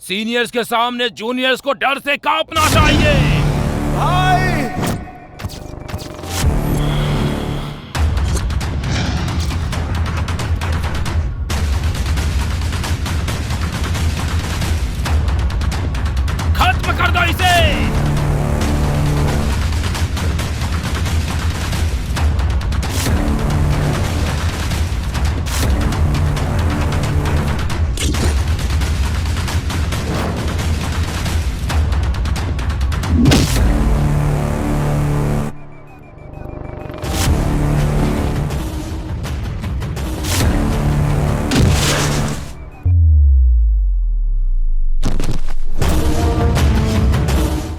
Seniors के सामने juniors को डर से कांपना चाहिए। भाई खत्म कर दो इसे।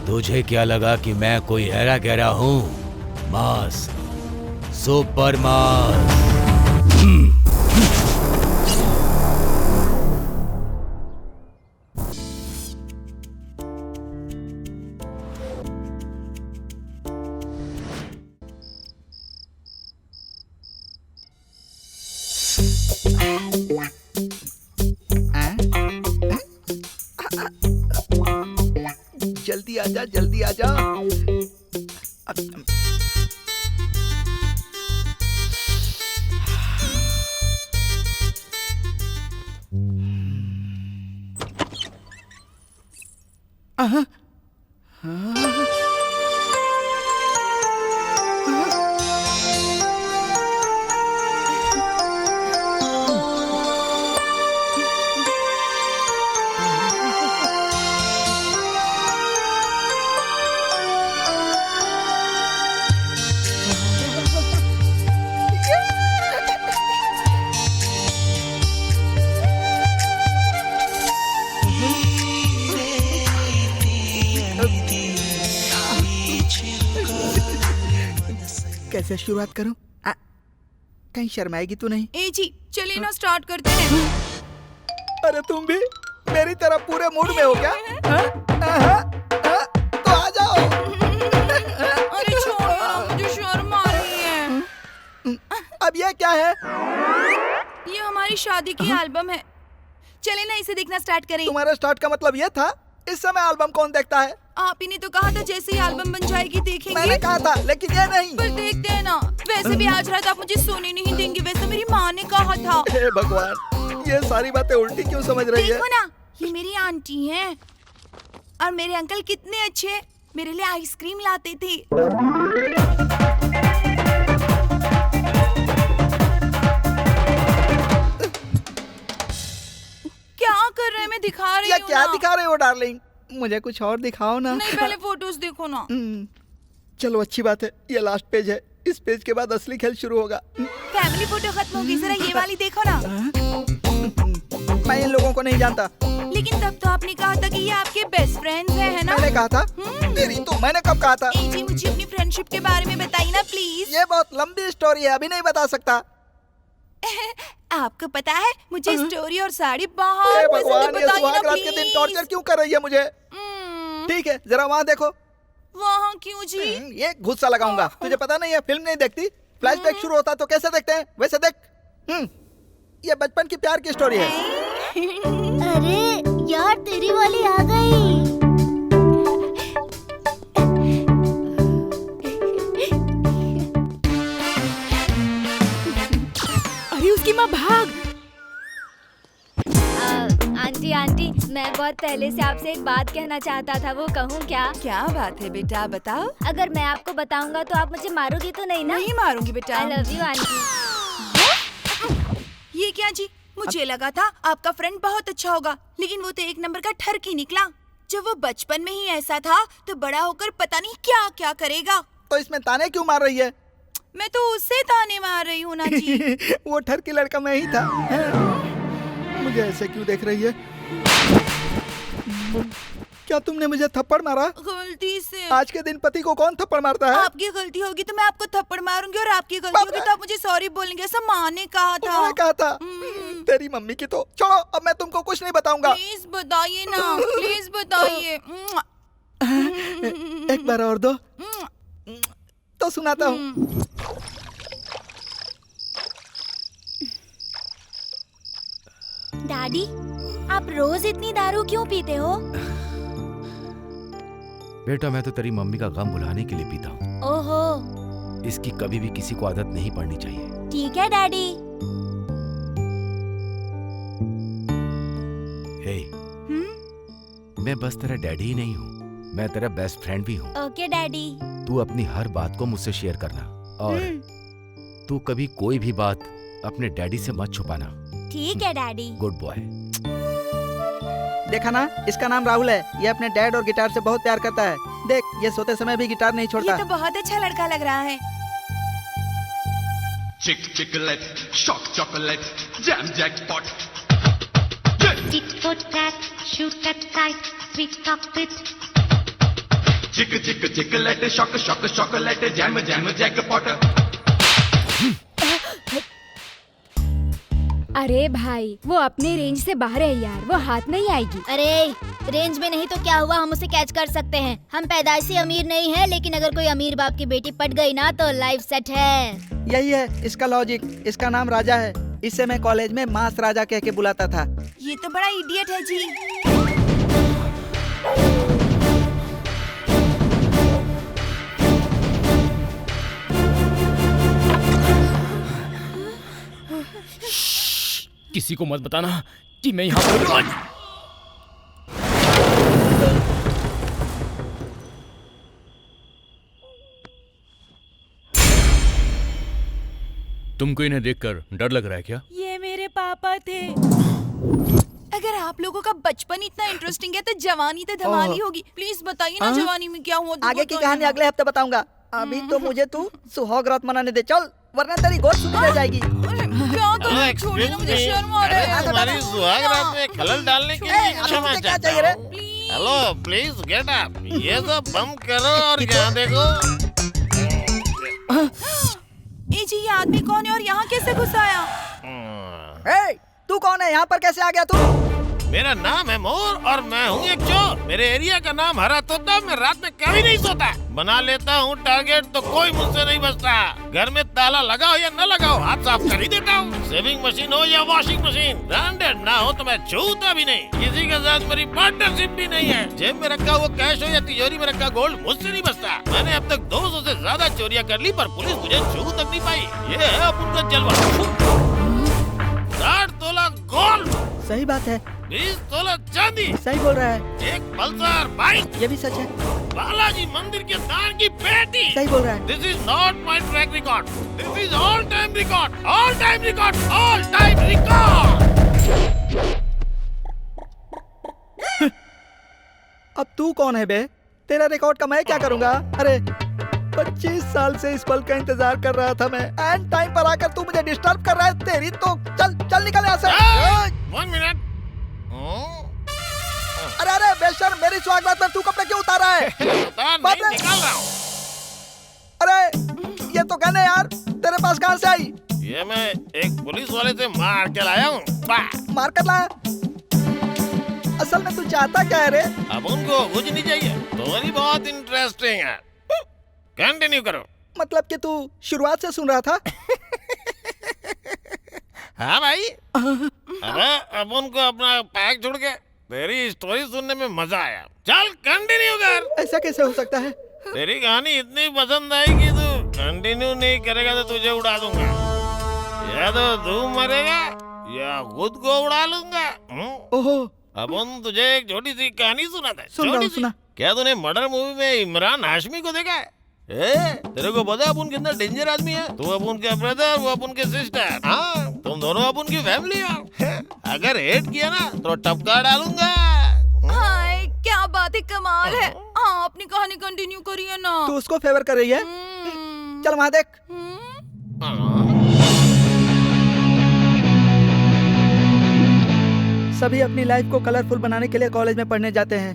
तुझे क्या लगा कि मैं कोई हेरा गहरा हूँ? मास, सुपर मास। जल्दी आजा, जल्दी आजा। कैसे शुरुआत करूं? कहीं शर्माएगी तो नहीं? ए जी चलिए ना स्टार्ट करते हैं। अरे तुम भी मेरी तरह पूरे मूड में हो क्या? तो आ जाओ। अरे छोड़ो ना, मुझे शर्म आ रही है। अब ये क्या है? ये हमारी शादी की एल्बम है। चले ना इसे देखना स्टार्ट करें। तुम्हारा स्टार्ट का मतलब ये था? इस समय एल्बम कौन देखता है? आप ही ने तो कहा था जैसे ही एल्बम बन जाएगी देखेंगे। मैंने कहा था, लेकिन ये नहीं। पर देखते हैं ना। वैसे भी आज रात आप मुझे सोने नहीं देंगे, वैसे मेरी माँ ने कहा था। हे भगवान, ये सारी बातें उल्टी क्यों समझ रही है? देखो ना, ये मेरी आंटी हैं और मेरे अंकल कितने अच्छे मेरे लिए आइसक्रीम लाते थे। क्या कर रहे हैं? मैं दिखा रही हूँ ना। क्या दिखा रहे हो डार्लिंग? मुझे कुछ और दिखाओ ना। नहीं, पहले फोटोज देखो ना। चलो अच्छी बात है, ये लास्ट पेज है। इस पेज के बाद असली खेल शुरू होगा। फैमिली फोटो खत्म होगी, जरा ये वाली देखो ना। मैं इन लोगों को नहीं जानता। लेकिन तब तो आपने कहा था कि ये आपके बेस्ट फ्रेंड्स है ना? मैंने कहा था? तेरी तो मैंने कब कहा था? जी मुझे अपनी फ्रेंडशिप के बारे में बताइए ना प्लीज। ये बहुत लंबी स्टोरी है, अभी नहीं बता सकता। आपको पता है मुझे स्टोरी और साड़ी बहुत हे पसंद है, भगवान, ये बताइए ना सुहाग रात के दिन टॉर्चर क्यों कर रही है मुझे? ठीक है, जरा वहाँ देखो। वहाँ क्यों जी? ये गुस्सा लगाऊंगा। तुझे पता नहीं है, फिल्म नहीं देखती? फ्लैशबैक शुरू होता तो कैसे देखते हैं, वैसे देख। ये बचपन की प्यार की स्टोरी है। अरे यार, तेरी वाली आ गई। अरे उसकी माँ भाग। आंटी आंटी, मैं बहुत पहले से आपसे एक बात कहना चाहता था, वो कहूँ क्या? क्या बात है बेटा, बताओ। अगर मैं आपको बताऊंगा तो आप मुझे मारोगी तो नहीं ना? नहीं मारूंगी बेटा। I love you aunty. ये क्या जी? मुझे लगा था आपका फ्रेंड बहुत अच्छा होगा, लेकिन वो तो एक नंबर का ठरकी निकला। जब वो बचपन में ही ऐसा था तो बड़ा होकर पता नहीं क्या क्या करेगा। तो इसमें ताने क्यों मार रही है? मैं तो उससे ताने मार रही हूँ ना जी। वो ठरकी लड़का मैं ही था। मुझे ऐसे क्यों देख रही है? क्या तुमने मुझे थप्पड़ मारा? गलती से। आज के दिन पति को कौन थप्पड़ मारता है? आपकी गलती होगी तो मैं आपको थप्पड़ मारूंगी, और आपकी गलती होगी तो आप मुझे सॉरी बोलेंगे, ऐसा माँ ने कहा था। उन्होंने कहा था? तेरी मम्मी की तो छोड़ो, अब मैं तुमको कुछ नहीं बताऊंगा। प्लीज बताइए ना, प्लीज बताइए। एक बार और दो तो सुनाता हूँ। डैडी, आप रोज इतनी दारू क्यों पीते हो? बेटा मैं तो तेरी मम्मी का गम भुलाने के लिए पीता हूँ। ओहो, इसकी कभी भी किसी को आदत नहीं पड़नी चाहिए। ठीक है डैडी। हे, मैं बस तेरा डैडी ही नहीं हूँ, मैं तेरा बेस्ट फ्रेंड भी हूँ। Okay daddy. तू अपनी हर बात को मुझसे शेयर करना और तू कभी कोई भी बात अपने डैडी से मत छुपाना। ठीक है डैडी। Good boy. देखा ना, इसका नाम राहुल है। ये अपने डैड और गिटार से बहुत प्यार करता है। देख, ये सोते समय भी गिटार नहीं छोड़ता। ये तो बहुत अच्छा लड़का लग रहा है। Chick chocolate, shock chocolate, jam jackpot. Tit for tat, shoot that kite, sweet cockpit. Chick chocolate, shock chocolate, jam jackpot. अरे भाई, वो अपने रेंज से बाहर है यार, वो हाथ नहीं आएगी। अरे रेंज में नहीं तो क्या हुआ, हम उसे कैच कर सकते हैं। हम पैदाइशी अमीर नहीं है, लेकिन अगर कोई अमीर बाप की बेटी पट गई ना तो लाइफ सेट है। यही है इसका लॉजिक। इसका नाम राजा है। इससे मैं कॉलेज में मास राजा कह के बुलाता था। ये तो बड़ा इडियट है जी। किसी को मत बताना कि मैं यहाँ पर हूँ। तुमको इन्हें देखकर डर लग रहा है क्या? ये मेरे पापा थे। अगर आप लोगों का बचपन इतना इंटरेस्टिंग है तो जवानी तो धमाली होगी। प्लीज बताइए ना जवानी में क्या हुआ। आगे की कहानी अगले हफ्ते बताऊंगा। अभी तो मुझे तू सुहाग रात मनाने दे, चल, वरना तेरी गोद सुनी रह जाएगी। क्या करूं? छोड़िए ना, मुझे शर्म आ रहा है। हमारी सुहाग रात में खलल डालने के लिए क्षमा क्या चाहता चाहिए रे? हूँ। Hello, please get up. ये सब बंद करो और यहाँ देखो। ए जी, ये आदमी कौन है और यहाँ कैसे घुस आया? ए, तू कौन है? यहाँ पर कैसे आ गया तू? मेरा नाम है मोर और मैं हूँ एक चोर। मेरे एरिया का नाम हरा तोता। मैं रात में कभी नहीं सोता। बना लेता हूँ टारगेट तो कोई मुझसे नहीं बचता। घर में ताला लगाओ या न लगाओ, हाथ साफ कर ही देता हूँ। सेविंग मशीन हो या वॉशिंग मशीन, ब्रांडेड ना हो तो मैं छूता भी नहीं। किसी के साथ मेरी पार्टनरशिप भी नहीं है। जेब में रखा हुआ कैश हो या तिजोरी में रखा गोल्ड, मुझसे नहीं बचता। मैंने अब तक 200 से ज्यादा चोरियां कर ली, पर पुलिस मुझे छू तक नहीं पाई। ये है अब उनका जलवा। 60 तोला गोल्ड, सही बात है। 20 तोला चांदी, सही बोल रहा है। एक पल्सर बाइक, ये भी सच है। बालाजी मंदिर के दान की पेटी। सही बोल रहा है। This is not my track record, this is all time record, all time record, all time record. अब तू कौन है बे? तेरा रिकॉर्ड का मैं क्या करूंगा? अरे 25 साल से इस पल का इंतजार कर रहा था मैं। एंड टाइम पर आकर तू मुझे डिस्टर्ब कर रहा है। तेरी तो चल निकल यहाँ से। 1 मिनट। अरे अरे बेशर्म, मेरी सुहाग रात में तू कपड़े क्यों उतारा है? बात नहीं निकाल रहा हूँ। अरे ये तो गन है यार, तेरे पास कहाँ से आई? ये मैं एक पुलिस वाले से मार के लाया हूँ। मार कर लाया? असल में तू चाहता क्या है रे? अब उनको कुछ नहीं चाहिए। तुम्हारी बहुत इंटरेस्टिंग है। कंटिन्यू करो। मतलब कि तू शुरुआत से सुन रहा था? हाँ भाई। अब उनको अपना पैक छोड़ के तेरी स्टोरी सुनने में मजा आया। चल कंटिन्यू कर। ऐसा कैसे हो सकता है? तेरी कहानी इतनी पसंद आई कि तू कंटिन्यू नहीं करेगा तो तुझे उड़ा दूंगा। या तो तू मरेगा या खुद को उड़ा लूंगा। ओहो, अब हम तुझे एक छोटी सी कहानी सुनाते हैं। सुन रहा हूँ, सुना। क्या तूने मर्डर मूवी में इमरान हाशमी को देखा है? तेरे को पता है अपुन कितना डेंजर आदमी है? तू अपुन के ब्रदर, वो अपुन के सिस्टर। हाँ, तुम दोनों अपुन की फैमिली हो। अगर हेट किया ना तो टपका डालूंगा। हाय, क्या बात है, कमाल है। हाँ, अपनी कहानी कंटिन्यू करिए ना। तू उसको फेवर कर रही है? चल वहाँ देख। सभी अपनी लाइफ को कलरफुल बनाने के लिए कॉलेज में पढ़ने जाते हैं।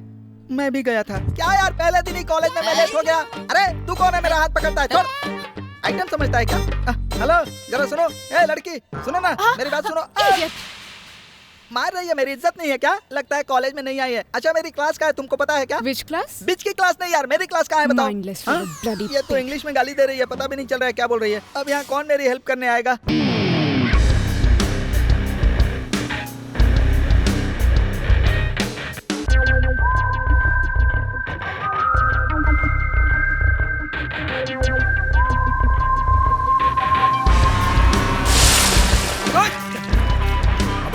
मैं भी गया था। क्या यार, पहले दिन ही कॉलेज में मैं लेट हो गया। अरे तू कौन है, मेरा हाथ पकड़ता है? छोड़। आइटम समझता है क्या? हेलो, जरा सुनो। ए लड़की, सुनो ना, मेरी बात सुनो। मार रही है, मेरी इज्जत नहीं है क्या? लगता है कॉलेज में नहीं आई है। अच्छा, मेरी क्लास का है, तुमको पता है क्या? Which class? बीच की क्लास नहीं यार, मेरी क्लास कहाँ है बताओ? Mindless हाँ? bloody ये तो इंग्लिश में गाली दे रही है, पता भी नहीं चल रहा है क्या बोल रही है। अब यहाँ कौन मेरी हेल्प करने आएगा?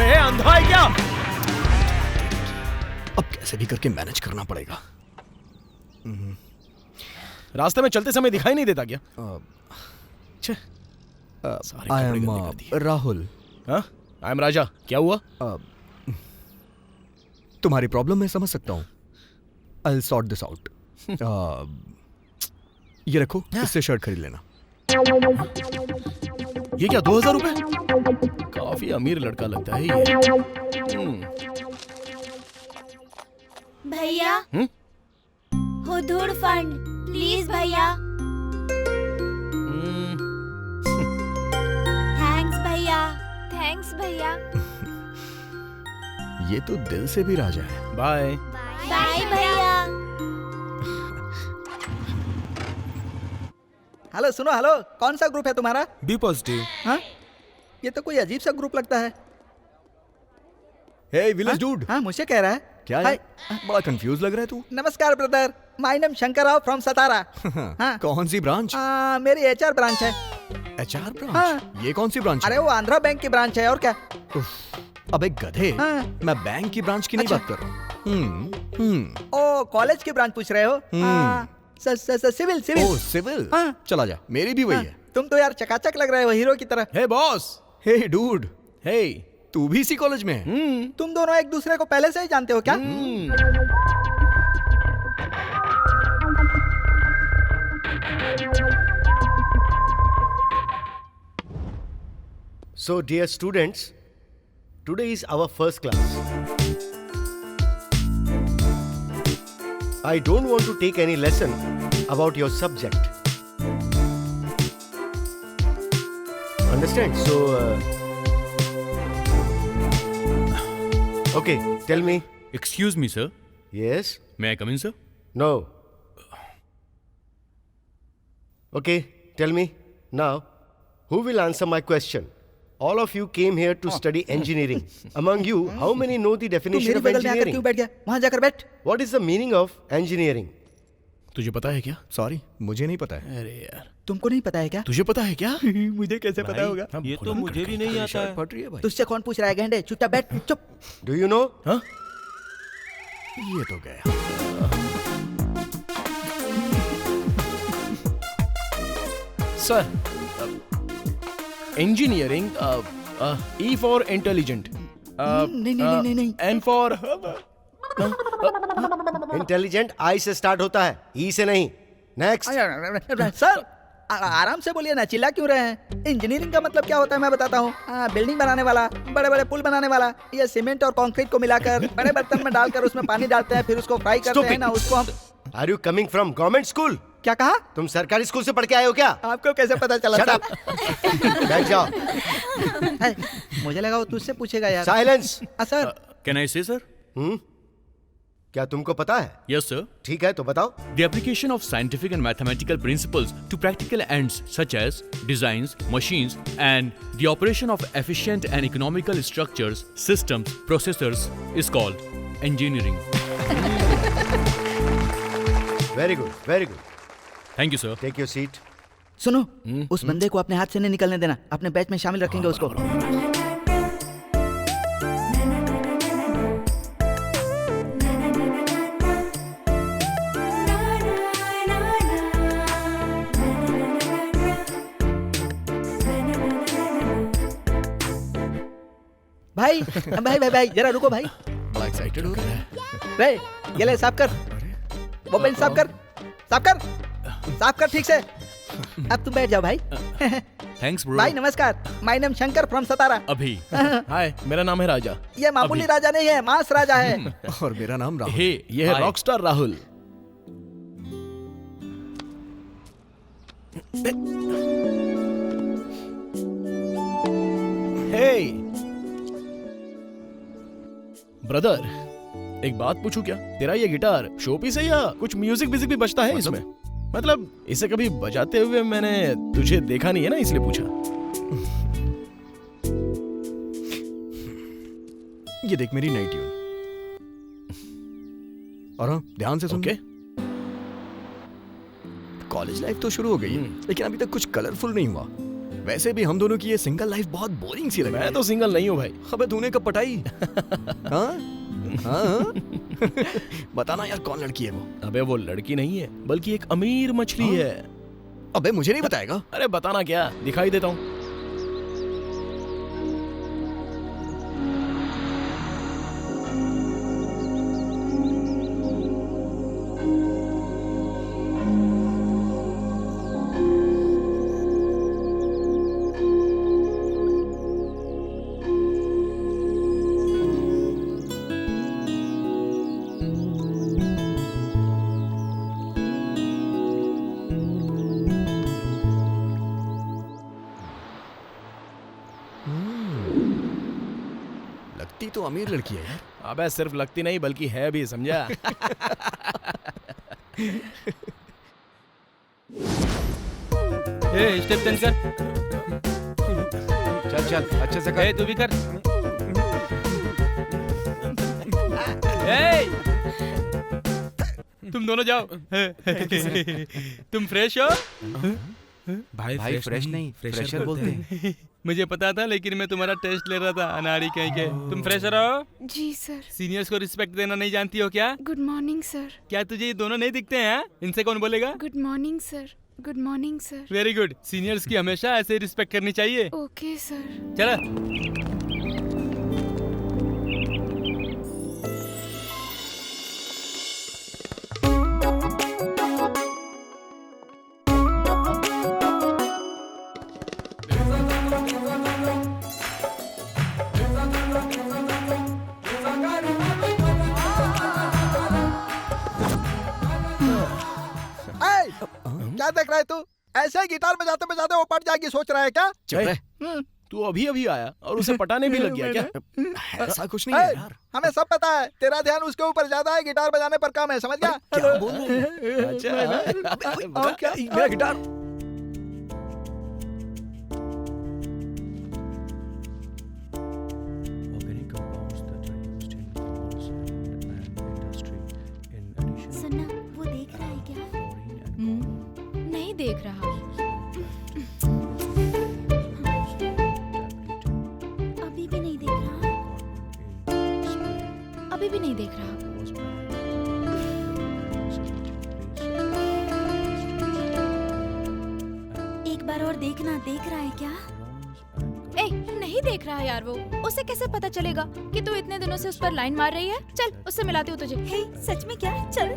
है, अंधा है क्या? अब कैसे भी करके मैनेज करना पड़ेगा। रास्ते में चलते समय दिखाई नहीं देता क्या? I am Rahul. I am Raja. क्या हुआ? तुम्हारी प्रॉब्लम मैं समझ सकता हूँ। I'll sort this out. ये रखो, इससे शर्ट खरीद लेना। ये क्या 2000 रुपए? काफी अमीर लड़का लगता है ये। भैया हुदूर फंड प्लीज भैया। थैंक्स भैया। थैंक्स भैया। ये तो दिल से भी राजा है। बाय बाय भैया। हेलो सुनो, हेलो, कौन सा ग्रुप है तुम्हारा? B positive. हाँ, ये तो कोई अजीब सा ग्रुप लगता है। Hey village dude. हाँ, मुझे कह रहा है। क्या है? बड़ा कंफ्यूज लग रहा है तू। नमस्कार brother, my name Shankar Rao from Satara. हाँ। कौन सी ब्रांच? मेरी एचआर ब्रांच है। HR branch? हाँ। ये कौन सी ब्रांच? अरे वो आंध्रा बैंक की ब्रांच है और क्या। अबे गधे, हाँ। मैं बैंक की ब्रांच की नहीं बात कर रहा हूँ। ओ कॉलेज की ब्रांच पूछ रहे हो? Civil civil. Oh civil. चला जा, मेरी भी वही है। तुम तो यार चकाचक लग रहे हो, हीरो की तरह। हे बॉस। हे डूड। हे, तू भी इसी कॉलेज में है? तुम दोनों एक दूसरे को पहले से ही जानते हो क्या? So, dear students, today is our first class. I don't want to take any lesson about your subject. Understand? So, okay, tell me. Excuse me, sir. Yes? May I come in, sir? No. Okay, tell me. Now, who will answer my question? All of you came here to study engineering. Among you, how many know the definition of engineering? क्यों बैठ गया? वहाँ जाकर बैठ। What is the meaning of engineering? तुझे पता है क्या? सॉरी, मुझे नहीं पता है। अरे यार, तुमको नहीं पता है क्या? तुझे पता है क्या? मुझे कैसे पता होगा? ये तो मुझे भी नहीं आता है। फट रही है भाई। तुझसे कौन पूछ रहा है गेंडे? चुपचाप बैठ, चुप। Do you know? हाँ? ये तो गया। Sir, engineering, E for intelligent, नहीं। एन फॉर इंटेलिजेंट आई से स्टार्ट होता है, ई से नहीं। नेक्स्ट। सर आराम से बोलिए ना, चिल्ला क्यों रहे हैं? इंजीनियरिंग का मतलब क्या होता है मैं बताता हूँ। बिल्डिंग बनाने वाला, बड़े बड़े पुल बनाने वाला। ये सीमेंट और कंक्रीट को मिलाकर बड़े बर्तन में डालकर उसमें पानी डालते हैं, फिर उसको फ्राई करते हैं ना, उसको हम। Are you coming from government school? क्या कहा? तुम सरकारी स्कूल से पढ़ के आए हो क्या? आपको कैसे पता चला? Shut up. बैठ जाओ। मुझे लगा वो तुझसे पूछेगा यार। Silence. Sir. Can I say, sir? क्या तुमको पता है? Yes, sir. ठीक है तो बताओ। The application of scientific and mathematical principles to practical ends such as designs, machines, and the operation of efficient and economical structures, systems, processors is called engineering. Very good, very good. Thank you, sir. Take your seat. सुनो, उस बंदे को अपने हाथ से नहीं निकलने देना, अपने बैच में शामिल रखेंगे उसको। भाई भाई भाई भाई जरा रुको भाई। बड़ा एक्साइटेड हो रहा है। रे ये ले साफ कर, वो बेंच साफ कर, साफ कर ठीक से। अब तुम बैठ जाओ भाई। Thanks, bro. भाई नमस्कार, माय नेम शंकर फ्रॉम सतारा। अभी। हाय, मेरा नाम है राजा। ये मामूली राजा नहीं है, मास राजा है। और मेरा नाम राहुल। Hey, ये है रॉकस्टार राहुल। हे ब्रदर, एक बात पूछूं क्या? तेरा ये गिटार शोपीस है या कुछ म्यूजिक भी बजता है इसमें? मतलब इसे कभी बजाते हुए मैंने तुझे देखा नहीं है ना, इसलिए पूछा। ये देख मेरी नई ट्यून। और हाँ, ध्यान से सुन। ओके। कॉलेज लाइफ तो शुरू हो गई है, लेकिन अभी तक कुछ कलरफुल नहीं हुआ। वैसे भी हम दोनों की ये सिंगल लाइफ बहुत बोरिंग सी लगी। मैं तो सिंगल नहीं हूँ भाई। अबे तूने कब पटाई? हाँ हाँ बताना यार कौन लड़की है वो? अबे वो लड़की नहीं है बल्कि एक अमीर मछली है। अबे मुझे नहीं बताएगा? अरे बताना क्या, दिखाई देता हूँ। लगती तो अमीर लड़की है यार। अबे सिर्फ लगती नहीं बल्कि है भी, समझा? स्टेप चेंज कर। चल चल अच्छे से कर। तू भी कर। तुम दोनों जाओ। तुम फ्रेश हो? भाई फ्रेश नहीं, फ्रेशर बोलते हैं। मुझे पता था, लेकिन मैं तुम्हारा टेस्ट ले रहा था अनाड़ी कहीं के। तुम फ्रेशर हो? जी सर। सीनियर्स को रिस्पेक्ट देना नहीं जानती हो क्या? Good morning sir. क्या तुझे ये दोनों नहीं दिखते हैं? इनसे कौन बोलेगा? Good morning sir. Good morning sir. Very good. Seniors की हमेशा ऐसे रिस्पेक्ट करनी चाहिए। Okay sir. चलो। क्या देख रहा है तू? ऐसे ही गिटार बजाते बजाते वो पट जाएगी सोच रहा है क्या? तू अभी अभी आया और उसे पटाने भी लग गया क्या? ऐसा कुछ नहीं है यार। हमें सब पता है, तेरा ध्यान उसके ऊपर ज्यादा है, गिटार बजाने पर कम है, समझ गया? क्या बोल रहे हैं? अच्छा क्या? मेरा गिटार। सुनना, वो देख रहा है क्या? नहीं देख रहा। अभी भी नहीं देख रहा। अभी भी नहीं देख रहा। एक बार और देखना, देख रहा है क्या? नहीं देख रहा यार वो। उसे कैसे पता चलेगा कि तू इतने दिनों से उस पर लाइन मार रही है? चल उससे मिलाती हूँ तुझे। हे, सच में क्या? चल।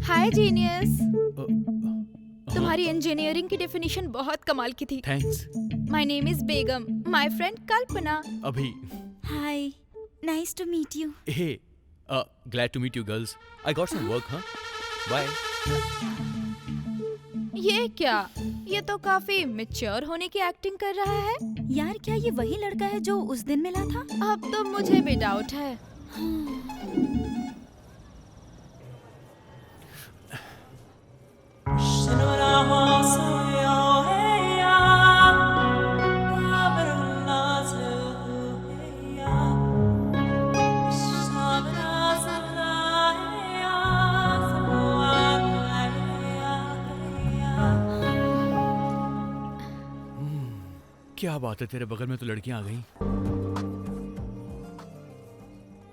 Hi genius. तुम्हारी इंजीनियरिंग की डेफिनेशन बहुत कमाल की थी। Thanks. My name is Begum, my friend Kalpana. अभी। Hi, nice to meet you. Hey, glad to meet you girls. I got some work, huh? Bye. ये क्या? ये तो काफी मैच्योर होने की एक्टिंग कर रहा है। यार क्या ये वही लड़का है जो उस दिन मिला था? अब तो मुझे भी डाउट है। क्या बात है, तेरे बगल में तो लड़कियां आ गई।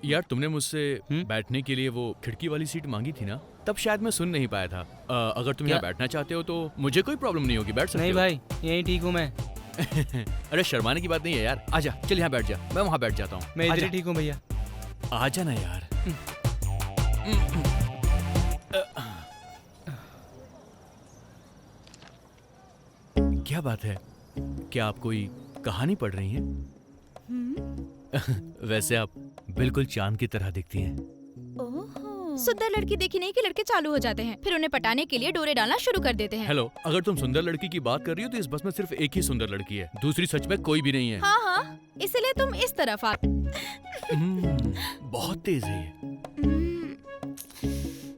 यार तुमने मुझसे बैठने के लिए वो खिड़की वाली सीट मांगी थी ना, तब शायद मैं सुन नहीं पाया था। अगर तुम यहाँ बैठना चाहते हो तो मुझे कोई प्रॉब्लम नहीं होगी, बैठ सकते नहीं हो। भाई, यहीं ठीक हूँ मैं। अरे शर्माने की बात नहीं है यार, आजा, चल यहाँ बैठ जा, मैं वहाँ बैठ जाता हूँ। मैं इधर ही ठीक हूँ भैया। आजा ना यार। क्या बात है, क्या आप कोई कहानी पढ़ रही हैं? वैसे आप बिल्कुल चांद की तरह दिखती हैं। सुंदर लड़की देखी नहीं कि लड़के चालू हो जाते हैं, फिर उन्हें पटाने के लिए डोरे डालना शुरू कर देते हैं। हेलो, अगर तुम सुंदर लड़की की बात कर रही हो तो इस बस में सिर्फ एक ही सुंदर लड़की है, दूसरी सच में कोई भी नहीं है। हाँ हाँ, इसलिए तुम इस तरफ आ। बहुत तेज है।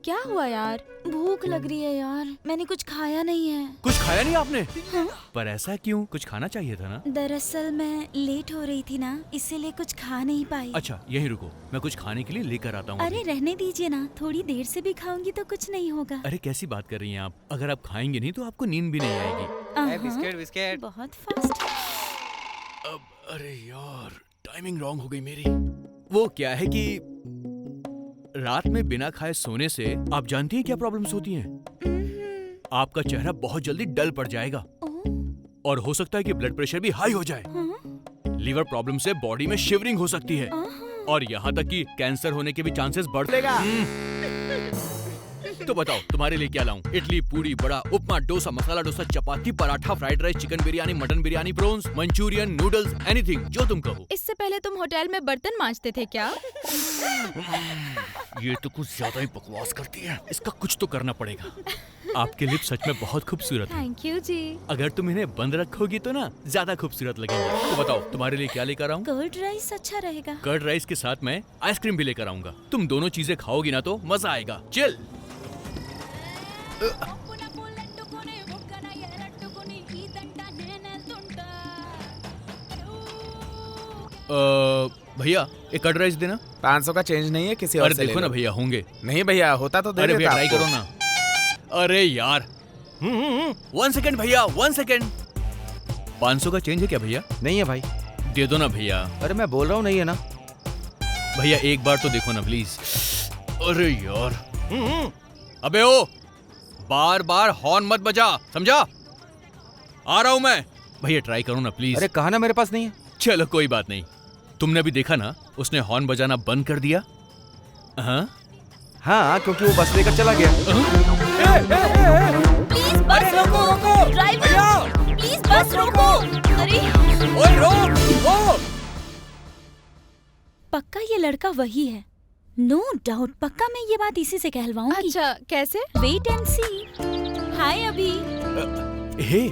क्या हुआ यार? भूख लग रही है यार, मैंने कुछ खाया नहीं है। कुछ खाया नहीं आपने? हाँ? पर ऐसा क्यों? कुछ खाना चाहिए था ना। दरअसल मैं लेट हो रही थी ना, इसीलिए कुछ खा नहीं पाई। अच्छा यहीं रुको, मैं कुछ खाने के लिए लेकर आता हूँ। अरे रहने दीजिए ना, थोड़ी देर से भी खाऊंगी तो कुछ नहीं होगा। अरे कैसी बात कर रही हैं आप? अगर आप खाएंगे नहीं तो आपको नींद भी नहीं आएगी। बिस्किट बिस्किट बहुत फास्ट। अब अरे यार टाइमिंग रॉन्ग हो गई मेरी। वो क्या है कि रात में बिना खाए सोने से आप जानती हैं क्या प्रॉब्लम्स होती हैं? आपका चेहरा बहुत जल्दी डल पड़ जाएगा और हो सकता है कि ब्लड प्रेशर भी हाई हो जाए। लीवर प्रॉब्लम से बॉडी में शिवरिंग हो सकती है और यहाँ तक कि कैंसर होने के भी चांसेस बढ़ जाएगा। तो बताओ तुम्हारे लिए क्या लाऊं? Idli, puri, vada, upma, dosa, masala dosa, chapati, paratha, fried rice, chicken biryani, mutton biryani, prawns, Manchurian, noodles, anything जो तुम कहो। इससे पहले तुम होटल में बर्तन मांजते थे क्या? ये तो कुछ ज्यादा ही बकवास करती है। इसका कुछ तो करना पड़ेगा। आपके लिप्स सच में बहुत खूबसूरत हैं। थैंक यू जी। अगर तुम इन्हें बंद रखोगी तो ना ज्यादा खूबसूरत लगेंगे। तो बताओ तुम्हारे लिए क्या लेकर आऊं? कर्ड राइस अच्छा रहेगा। कर्ड राइस के साथ मैं आइसक्रीम भी लेकर आऊंगा। तुम दोनों चीजें खाओगी ना तो मजा आएगा। चल भैया एक कर्ड राइस देना। 500 का चेंज नहीं है, किसी और अरे से ले देखो ना लो। भैया होंगे। नहीं भैया, होता तो दे अरे भैया देता ट्राई आपको। करो ना। अरे यार 1 सेकंड भैया, 1 सेकंड। 500 का चेंज है क्या भैया? नहीं है भाई। दे दो ना भैया। अरे मैं बोल रहा हूँ नहीं है ना। भैया एक बार तो देखो ना प्लीज। अरे यार अबे ओ बार बार हॉर्न मत बजा, समझा? आ रहा हूं मैं। भैया ट्राई करो ना प्लीज। अरे कहा ना मेरे पास नहीं है। चलो कोई बात नहीं। तुमने भी देखा ना उसने हॉर्न बजाना बंद कर दिया। हाँ क्योंकि वो बस लेकर चला गया। प्लीज बस रोको। ड्राइवर प्लीज बस रोको। अरे ओए रोक। पक्का ये लड़का वही है। नो डाउट, पक्का मैं ये बात इसी से कहलवाऊंगी। अच्छा कैसे? वेट एंड सी। हाय अभी। हे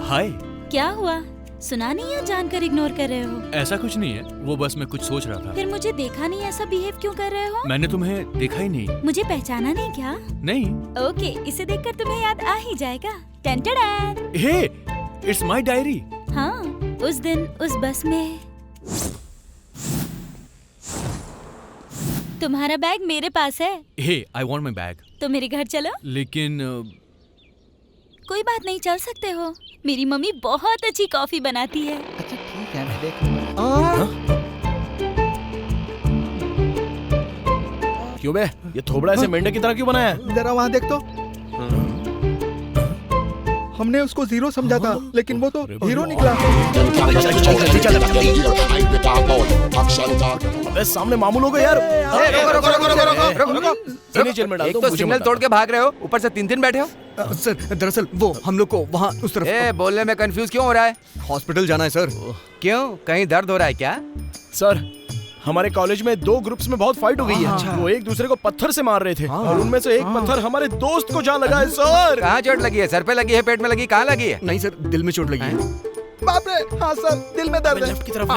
हाय। क्या हुआ? सुना नहीं या जानकर इग्नोर कर रहे हो? ऐसा कुछ नहीं है, वो बस मैं कुछ सोच रहा था। फिर मुझे देखा नहीं, ऐसा बिहेव क्यों कर रहे हो? मैंने तुम्हें देखा ही नहीं। मुझे पहचाना नहीं क्या? नहीं। ओके, इसे देखकर तुम्हें याद आ ही जाएगा। टन-टन-टन। Hey it's my diary. हाँ उस दिन उस बस में तुम्हारा बैग मेरे पास है। हे आई वांट माय बैग। तो मेरे घर चलो। लेकिन कोई बात नहीं, चल सकते हो। मेरी मम्मी बहुत अच्छी कॉफी बनाती है। अच्छा ठीक है, मैं देख लूंगा। क्यों बे? ये थोबड़ा ऐसे मेंढक की तरह क्यों बनाया है? जरा वहाँ देख तो। हमने उसको जीरो समझा था, लेकिन वो तो हीरो निकला। अबे सामने मामूल हो गए यार। रुको। एक तो सिग्नल तोड़ के भाग रहे हो, ऊपर से 3 बैठे हो। सर दरअसल वो हम लोग को वहाँ उस तरफ। बोलने में कंफ्यूज क्यों हो रहा है? हॉस्पिटल जाना है सर। क्यों, कहीं दर्द हो रहा है क्या? सर हमारे कॉलेज में 2 ग्रुप्स में बहुत फाइट हो गई है। वो एक दूसरे को पत्थर से मार रहे थे और उनमें से एक पत्थर हमारे दोस्त को जा लगा है सर। कहाँ चोट लगी है? सर पे लगी है, पेट में लगी, कहाँ लगी है? नहीं सर, दिल में चोट लगी है। बाप रे, हाँ सर, दिल में दर्द है। लेफ्ट की तरफ।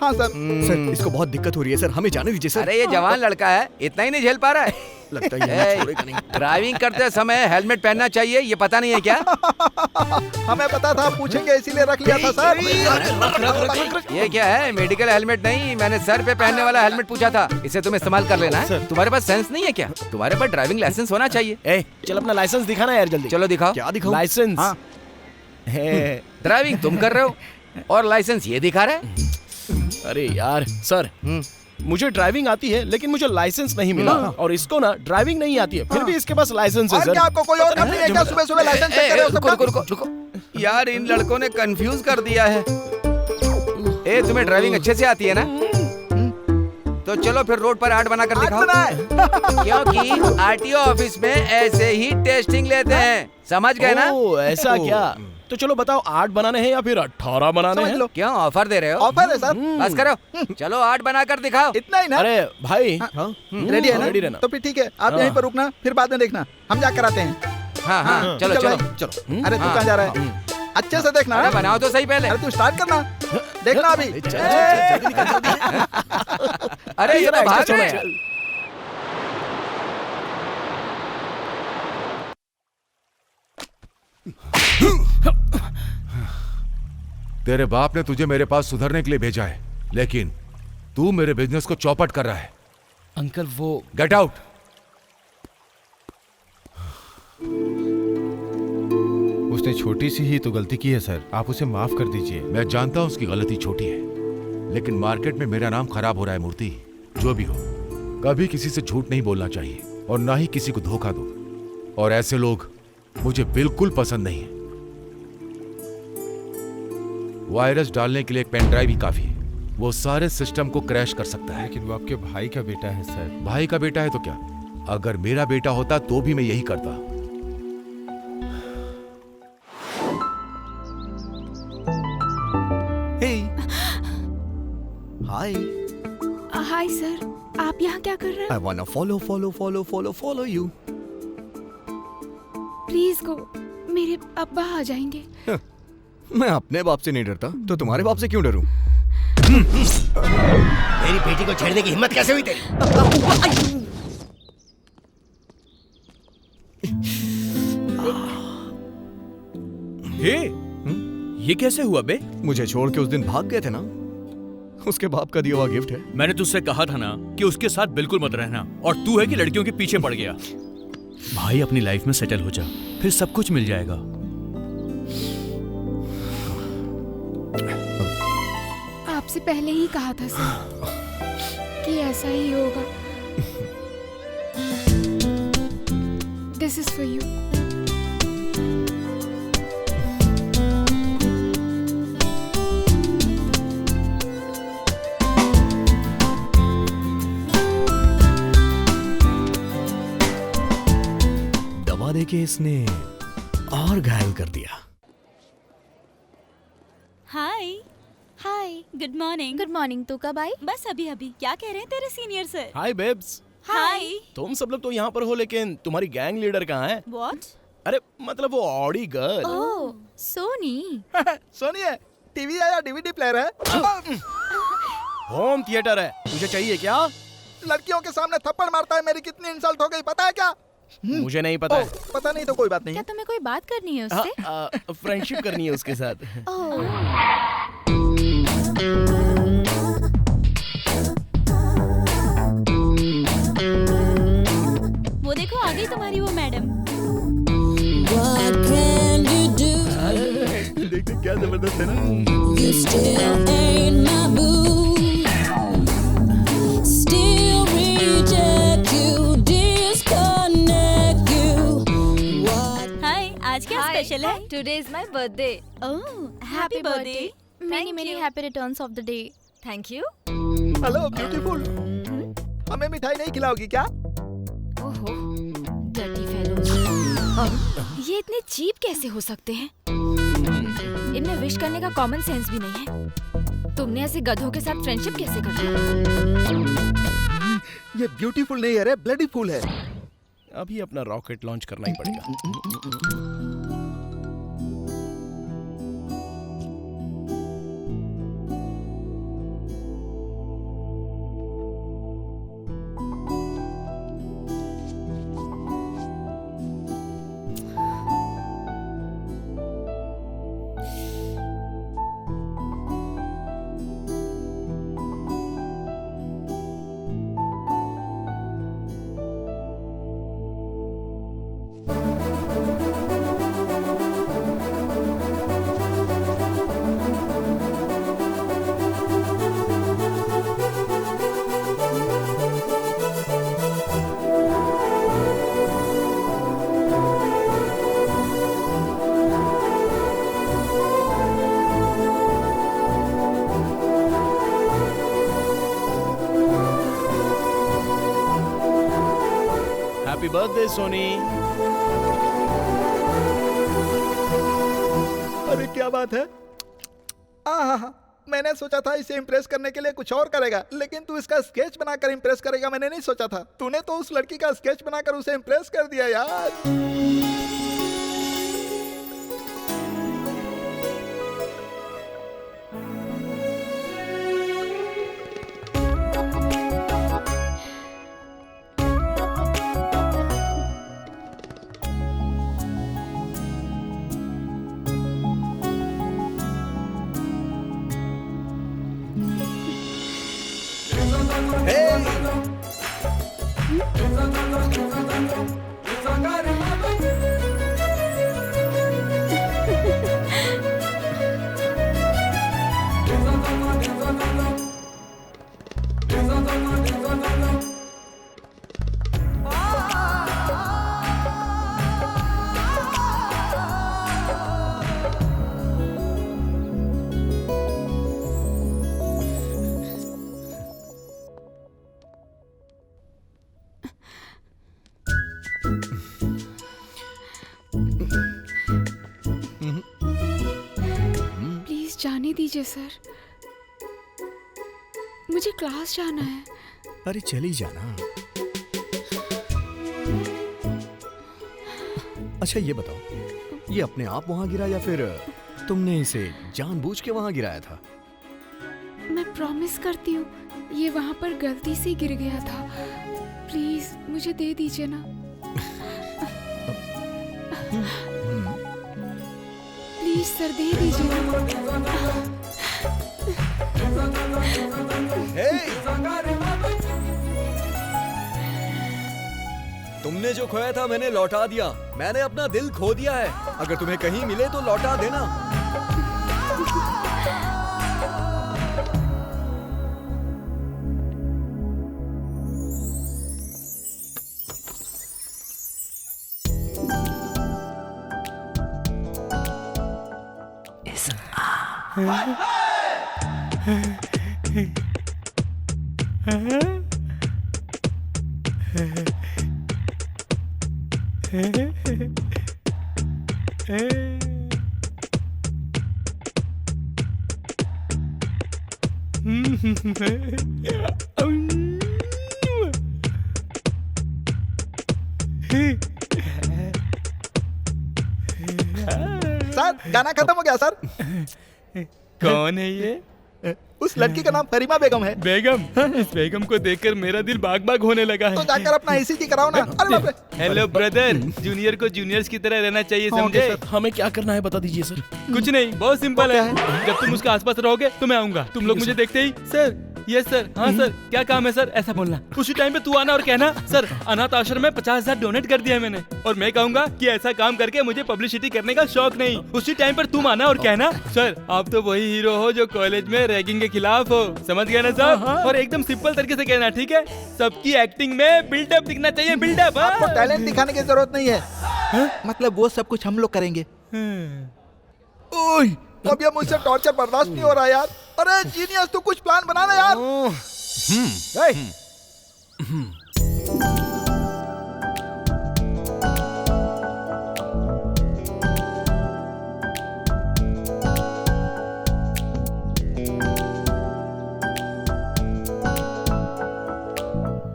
हाँ सर। सर इसको बहुत दिक्कत हो रही है सर, हमें जाने दीजिए सर। अरे ये जवान लड़का है, इतना ही नहीं झेल पा रहा है। लगता है ड्राइविंग करते समय हेलमेट पहनना चाहिए, ये पता नहीं है क्या? हमें पता था, पूछेंगे इसीलिए रख लिया था सर। ये क्या है? मेडिकल हेलमेट नहीं, मैंने सर पे पहनने वाला हेलमेट पूछा था। इसे तुम इस्तेमाल कर लेना है। तुम्हारे पास सेंस नहीं है क्या? तुम्हारे पास ड्राइविंग लाइसेंस होना चाहिए। चल अपना लाइसेंस दिखाना यार जल्दी। चलो दिखाओ। क्या दिखाऊं? लाइसेंस। ड्राइविंग तुम कर रहे हो और लाइसेंस ये दिखा रहा है। अरे यार सर, मुझे ड्राइविंग आती है लेकिन मुझे लाइसेंस नहीं मिला और इसको ना ड्राइविंग नहीं आती है, फिर भी इसके पास लाइसेंस है और सर। क्या आपको कोई और काम नहीं है क्या? सुबह सुबह लाइसेंस चेक कर रहे हो सबका? रुको। यार इन लड़कों ने कंफ्यूज कर दिया है। तुम्हें ड्राइविंग अच्छे से आती है ना? तो चलो फिर रोड पर आर्ट बना कर दिखाओ। क्योंकि आरटीओ ऑफिस में ऐसे ही टेस्टिंग लेते हैं, समझ गए ना? ऐसा क्या? तो चलो बताओ, 8 बनाने हैं या फिर 18 बनाने हैं? क्यों ऑफर दे रहे हो? ऑफर है सर। बस करो, चलो 8 बना कर दिखाओ। इतना ही ना? अरे भाई रेडी है ना? रेडी रहना। तो फिर ठीक है, आप यहीं पर रुकना, फिर बाद में देखना, हम जा कर आते हैं। हाँ चलो। अरे तू कहाँ जा रहा है? अच्छे से देखना। अरे बनाओ तो सही पहले। अरे तू स्टार्ट करना, देखना अभी। अरे ये तो भाग रहे हैं। तेरे बाप ने तुझे मेरे पास सुधरने के लिए भेजा है, लेकिन तू मेरे बिजनेस को चौपट कर रहा है। अंकल वो गेट आउट। उसने छोटी सी ही तो गलती की है सर, आप उसे माफ कर दीजिए। मैं जानता हूं उसकी गलती छोटी है, लेकिन मार्केट में मेरा नाम खराब हो रहा है। मूर्ति, जो भी हो, कभी किसी से झूठ नहीं बोलना चाहिए और ना ही किसी को धोखा दो, और ऐसे लोग मुझे बिल्कुल पसंद नहीं है। वायरस डालने के लिए एक पेन ड्राइव ही काफी है, वो सारे सिस्टम को क्रैश कर सकता है। लेकिन वो आपके भाई का बेटा है सर। भाई का बेटा है तो क्या? अगर मेरा बेटा होता तो भी मैं यही करता। हाय हाय सर, आप यहाँ क्या कर रहे हैं? I wanna follow you. Please go, मेरे अब्बा आ जाएंगे। मैं अपने बाप से नहीं डरता तो तुम्हारे बाप से क्यों डरूं? मेरी बेटी को छेड़ने की हिम्मत कैसे हुई तेरी? हे, ये कैसे हुआ बे? मुझे छोड़ के उस दिन भाग गए थे ना, उसके बाप का दिया हुआ गिफ्ट है। मैंने तुझसे कहा था ना कि उसके साथ बिल्कुल मत रहना, और तू है कि लड़कियों के पीछे पड़ गया। भाई, अपनी लाइफ में सेटल हो जा, फिर सब कुछ मिल जाएगा। आपसे पहले ही कहा था सर कि ऐसा ही होगा। This is for you. दबा देके इसने और घायल कर दिया। हाय हाय, गुड मॉर्निंग। Good morning. तू कब आई? बस अभी अभी। क्या कह रहे हैं तेरे सीनियर सर? हाय बेब्स। हाय। तुम सब लोग तो यहाँ पर हो, लेकिन तुम्हारी गैंग लीडर कहाँ है? व्हाट? अरे मतलब वो ऑडी गर्ल। ओह, सोनी। सोनी है? टीवी है या डीवीडी प्लेयर है? होम थिएटर है। तुझे चाहिए क्या? लड़कियों के सामने थप्पड़ मारता है, मेरी कितनी इंसल्ट हो गई पता है क्या? मुझे नहीं पता है। पता नहीं तो कोई बात नहीं। क्या तुम्हें कोई बात करनी है उससे? फ्रेंडशिप करनी है उसके साथ। वो देखो, आ गई तुम्हारी वो मैडम। देखते क्या जबरदस्त है ना। You still ain't my boo. Still reject you, disconnect you. हाय, आज क्या स्पेशल है? Today is my birthday. Oh, happy birthday. Many happy returns of the day. Thank you. Hello beautiful, हमें मिठाई नहीं खिलाओगी क्या? ओहो, डर्टी फेलोज। ये इतने चीप कैसे हो सकते हैं? इनमें विश करने का कॉमन सेंस भी नहीं है। तुमने ऐसे गधों के साथ फ्रेंडशिप कैसे कर लिया? ये ब्यूटीफुल नहीं है रे, ब्लडी फुल है। अभी अपना रॉकेट लॉन्च करना ही पड़ेगा। Happy birthday Soni. अरे क्या बात है। मैंने सोचा था इसे इम्प्रेस करने के लिए कुछ और करेगा, लेकिन तू इसका स्केच बनाकर इम्प्रेस करेगा मैंने नहीं सोचा था। तूने तो उस लड़की का स्केच बनाकर उसे इम्प्रेस कर दिया यार। प्लीज जाने दीजिए सर, मुझे क्लास जाना है। अरे चली जाना। अच्छा ये बताओ, ये अपने आप वहां गिरा या फिर तुमने इसे जानबूझ के वहां गिराया था? मैं प्रॉमिस करती हूँ ये वहां पर गलती से गिर गया था। प्लीज मुझे दे दीजिए ना। प्लीज सर दे दीजिए ना। तुमने जो खोया था मैंने लौटा दिया। मैंने अपना दिल खो दिया है। अगर तुम्हें कहीं मिले तो लौटा देना। सर गाना खत्म हो गया सर। कौन है ये? उस लड़की का नाम फरीमा बेगम है। बेगम? इस बेगम को देखकर मेरा दिल बाग बाग होने लगा है। तो जाकर अपना ईसीजी कराओ ना। अरे बाप रे। हेलो ब्रदर, जूनियर को जूनियर्स की तरह रहना चाहिए, समझे? हमें क्या करना है बता दीजिए सर। कुछ नहीं, बहुत सिंपल है। जब तुम उसके आसपास रहोगे तो मैं आऊंगा। तुम लोग मुझे देखते ही सर, यस सर, हाँ सर, क्या काम है सर, ऐसा बोलना। उसी टाइम पे तू आना और कहना सर अनाथ आश्रम में 50,000 डोनेट कर दिया है मैंने, और मैं कहूंगा कि ऐसा काम करके मुझे पब्लिसिटी करने का शौक नहीं। उसी टाइम पर तुम आना और कहना सर आप तो वही हीरो हो जो कॉलेज में रैगिंग के खिलाफ हो, समझ गया ना सर? और एकदम सिंपल तरीके से कहना, ठीक है? सबकी एक्टिंग में बिल्डअप दिखना चाहिए, बिल्डअप। आपको टैलेंट दिखाने की जरूरत नहीं है। मतलब वो सब कुछ हम लोग करेंगे। ओए, अब ये मुझसे टॉर्चर बर्दाश्त नहीं हो रहा यार। अरे जीनियस, तू कुछ प्लान बना ना यार।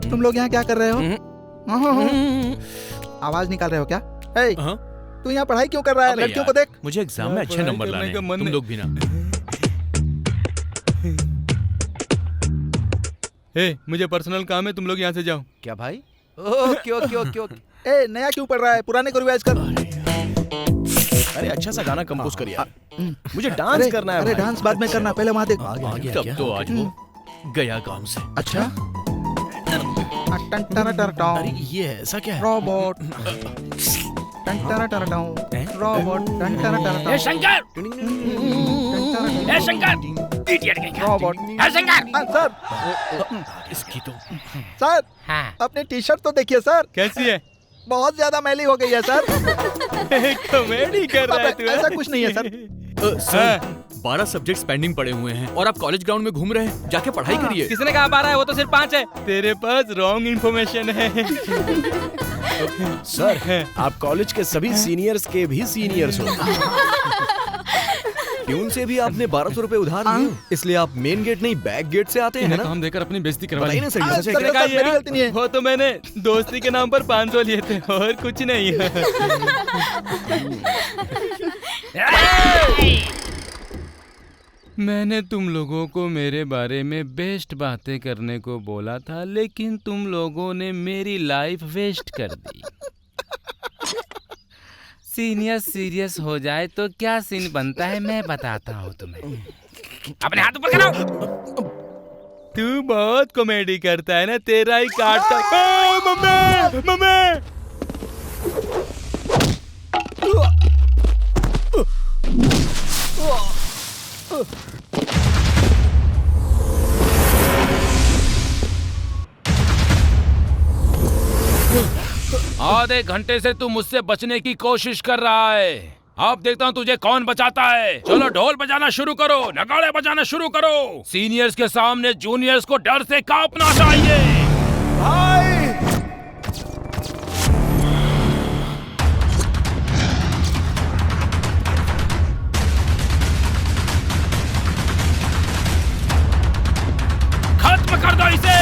तुम लोग यहाँ क्या कर रहे हो? आवाज निकाल रहे हो क्या? तू यहाँ पढ़ाई क्यों कर रहा है? लड़कियों को देख। मुझे एग्जाम में अच्छे नंबर लाने हैं, तुम लोग भी ना। मुझे पर्सनल काम है, तुम लोग यहाँ से जाओ। क्या भाई? Okay okay okay okay. ए नया क्यों पढ़ रहा है? पुराने को रिवाइज कर। अरे अच्छा सा गाना कंपोज कर यार। मुझे डांस करना है। अरे डांस बाद में करना, पहले वहाँ देख। तब तो आज वो गया काम से। अच्छा अरे ये ऐसा क्या है? Robot robot Shankar, Shankar, idiot कहीं रोबोट शंकर। सर इसकी तो सर अपनी टी शर्ट तो देखिए सर। कैसी है? बहुत ज्यादा मैली हो गई है सर। कॉमेडी कर रहा है तू? ऐसा कुछ नहीं है सर। सर 12 सब्जेक्ट्स पेंडिंग पड़े हुए हैं और आप कॉलेज ग्राउंड में घूम रहे हैं, जाके पढ़ाई करिए। किसने कहा 12 है? वो तो सिर्फ 5 है। तेरे पास रॉन्ग इन्फॉर्मेशन है। सर आप कॉलेज के सभी सीनियर्स के भी सीनियर्स हो। ट्यून से भी आपने 1200 रुपए उधार लिए, इसलिए आप मेन गेट नहीं बैक गेट से आते हैं ना? काम देकर अपनी बेइज्जती करवा बताइए ना सर, कैसे? मेरी गलती नहीं है। वो तो मैंने दोस्ती के नाम पर 500 लिए थे और कुछ नहीं है। मैंने तुम लोगों को मेरे बारे में बेस्ट बातें करने को बोला था, लेकिन तुम लोगों ने मेरी लाइफ वेस्ट कर दी। सीनियर सीरियस हो जाए तो क्या सीन बनता है मैं बताता हूँ तुम्हें। अपने हाथ ऊपर करो। तू बहुत कॉमेडी करता है ना, तेरा ही काटता। मम्मी मम्मी आधे घंटे से तू मुझसे बचने की कोशिश कर रहा है। अब देखता हूँ तुझे कौन बचाता है। चलो ढोल बजाना शुरू करो, नगाड़े बजाना शुरू करो। सीनियर्स के सामने जूनियर्स को डर से कांपना चाहिए। भाई खत्म कर दो इसे।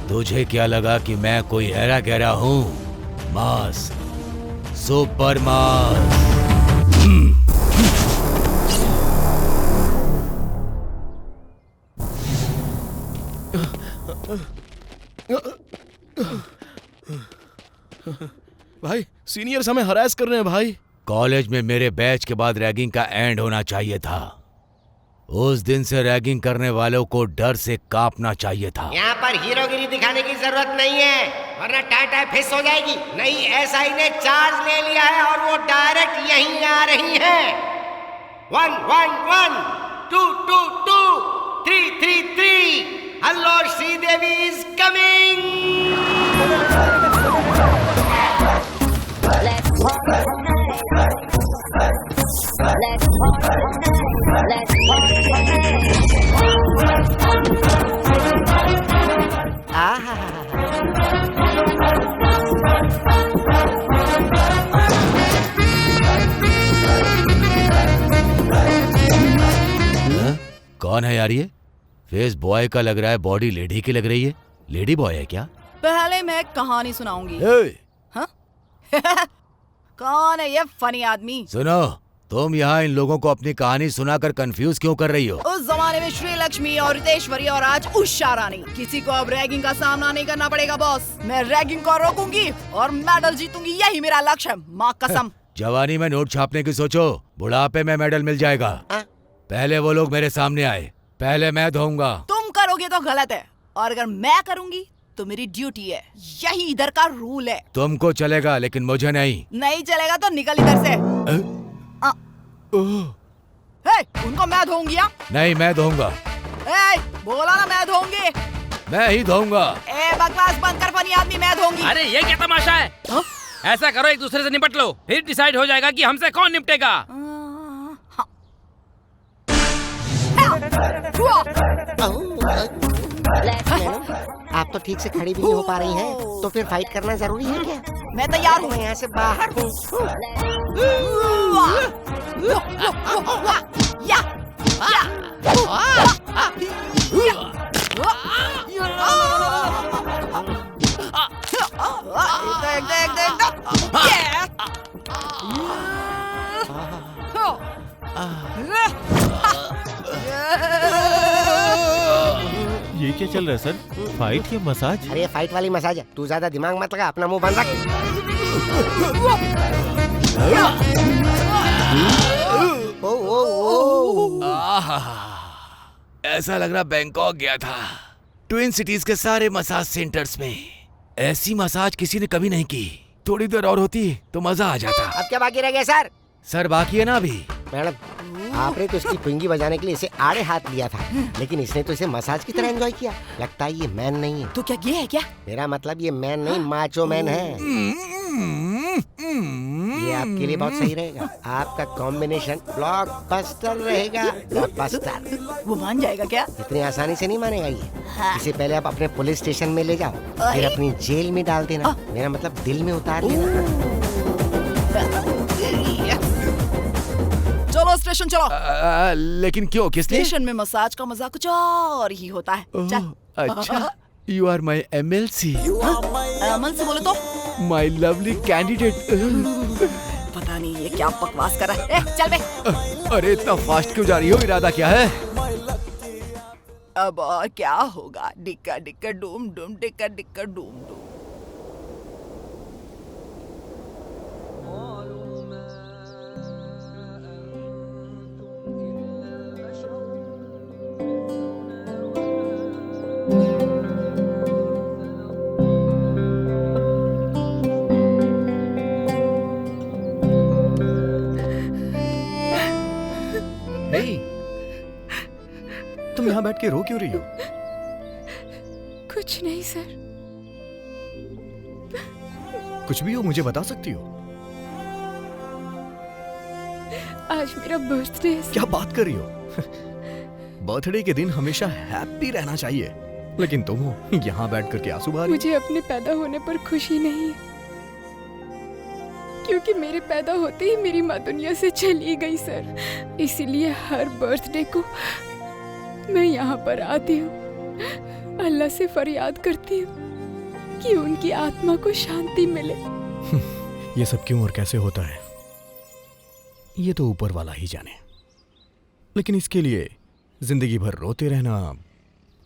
तुझे क्या लगा कि मैं कोई हेरा गहरा हूँ? मास, सुपर मास। भाई सीनियर्स हमें हरास कर रहे हैं भाई। कॉलेज में मेरे बैच के बाद रैगिंग का एंड होना चाहिए था। उस दिन से रैगिंग करने वालों को डर से कांपना चाहिए था। यहाँ पर हीरोगिरी दिखाने की जरूरत नहीं है, वरना टाटा फिस हो जाएगी। नहीं, एसआई ने चार्ज ले लिया है और वो डायरेक्ट यहीं आ रही है। 1 1 1 2 2 2 3 3 3। Hello Sridevi is coming. कौन है यार ये? फेस बॉय का लग रहा है, बॉडी लेडी की लग रही है। लेडी बॉय है क्या? पहले मैं एक कहानी सुनाऊंगी। हाँ? कौन है ये फनी आदमी? सुनो, तुम यहाँ इन लोगों को अपनी कहानी सुनाकर कंफ्यूज क्यों कर रही हो? उस जमाने में श्री लक्ष्मी और रितेश्वरी और आज उषा रानी। किसी को अब रैगिंग का सामना नहीं करना पड़ेगा बॉस। मैं रैगिंग को रोकूंगी और मेडल जीतूंगी, यही मेरा लक्ष्य है, माँ कसम। जवानी में नोट छापने की सोचो, बुढ़ापे में मेडल मिल जाएगा। पहले वो लोग मेरे सामने आए, पहले मैं धोऊंगा। तुम करोगे तो गलत है, और अगर मैं करूंगी तो मेरी ड्यूटी है। यही इधर का रूल है। तुमको चलेगा लेकिन मुझे नहीं। नहीं चलेगा तो निकल इधर से। उनको मैं धोऊंगी। नहीं, मैं धोऊंगा। बोला ना मैं धोऊंगी। मैं ही धोऊंगा। बकवास बंद कर फनी आदमी, मैं धोऊंगी। अरे ये क्या तमाशा है? ऐसा करो, एक दूसरे से निपट लो, फिर डिसाइड हो जाएगा कि हमसे कौन निपटेगा। आप तो ठीक से खड़ी भी नहीं हो पा रही हैं, तो फिर फाइट करना जरूरी है क्या? मैं तैयार हूँ। मैं यहाँ से बाहर हूँ। ये क्या चल रहा है सर? फाइट या मसाज? अरे फाइट वाली मसाज है, तू ज्यादा दिमाग मत लगा, अपना मुंह बंद रख। ऐसा लग रहा बैंकॉक गया था। ट्विन सिटीज के सारे मसाज सेंटर्स में ऐसी मसाज किसी ने कभी नहीं की। थोड़ी देर और होती तो मजा आ जाता। अब क्या बाकी रह गया सर? सर बाकी है ना अभी। मैडम, आपने तो इसकी पुंगी बजाने के लिए इसे आड़े हाथ लिया था, लेकिन इसने तो इसे मसाज की तरह एंजॉय किया। लगता है ये मैन नहीं है। तो क्या ये है क्या? मेरा मतलब ये मैन नहीं, माचो मैन है। ये आपके लिए बहुत सही रहेगा। आपका कॉम्बिनेशन ब्लॉकबस्टर रहेगा। ब्लॉकबस्टर। वो मान जाएगा क्या? इतनी आसानी से नहीं मानेगा ये। इसे पहले आप अपने पुलिस स्टेशन में ले जाओ, फिर अपनी जेल में डाल देना। मेरा मतलब दिल में उतार लेना। चलो चलो स्टेशन चलो। लेकिन क्यों, किस लिए? स्टेशन में मसाज का मजा कुछ और ही होता है। चल। अच्छा, you are my MLC। MLC बोले तो? My lovely candidate. पता नहीं ये क्या बकवास कर रहा है। चल बे। अरे इतना फास्ट क्यों जा रही हो? इरादा क्या है? अब और क्या होगा? डिक्का डिक्का डूम डूम, डिक्का डिक्का डूम डूम। तुम यहाँ बैठ के रो क्यों रही हो? कुछ नहीं सर। कुछ भी हो मुझे बता सकती हो। आज मेरा बर्थडे है। क्या बात कर रही हो? बर्थडे के दिन हमेशा हैप्पी रहना चाहिए, लेकिन तुम हो यहाँ बैठ करके आंसू बहा रही हो। मुझे अपने पैदा होने पर खुशी नहीं है, क्योंकि मेरे पैदा होते ही मेरी माँ दुनिया से चली गई सर। इसीलिए हर बर्थडे को मैं यहाँ पर आती हूँ, अल्लाह से फरियाद करती हूँ कि उनकी आत्मा को शांति मिले। ये सब क्यों और कैसे होता है ये तो ऊपर वाला ही जाने, लेकिन इसके लिए जिंदगी भर रोते रहना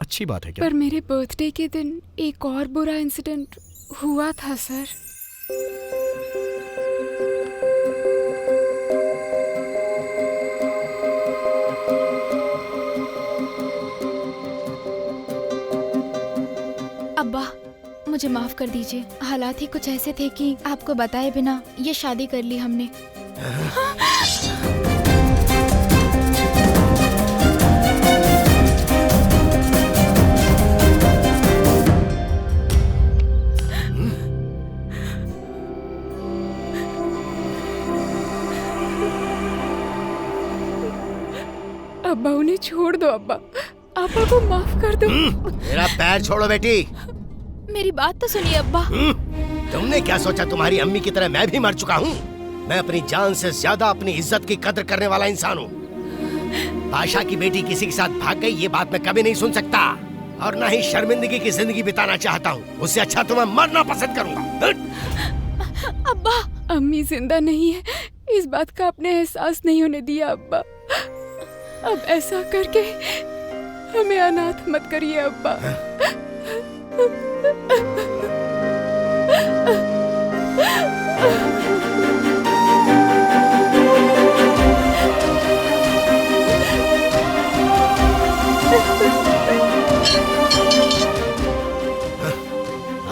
अच्छी बात है क्या? पर मेरे बर्थडे के दिन एक और बुरा इंसिडेंट हुआ था सर। अब्बा मुझे माफ कर दीजिए, हालात ही कुछ ऐसे थे कि आपको बताए बिना ये शादी कर ली हमने। अब्बा उन्हें छोड़ दो, अब्बा अब्बा को माफ कर दो। मेरा पैर छोड़ो बेटी। मेरी बात तो सुनिए अब्बा। तुमने क्या सोचा तुम्हारी अम्मी की तरह मैं भी मर चुका हूँ? मैं अपनी जान से ज्यादा अपनी इज्जत की कदर करने वाला इंसान हूँ। बादशाह की बेटी किसी के साथ भाग गई ये बात मैं कभी नहीं सुन सकता, और न ही शर्मिंदगी की जिंदगी बिताना चाहता हूँ। उससे अच्छा तो मैं मरना पसंद करूँगा। अब्बा अम्मी जिंदा नहीं है, इस बात का आपने एहसास नहीं होने दिया अब्बा। अब ऐसा करके हमें अनाथ मत करिए अब्बा।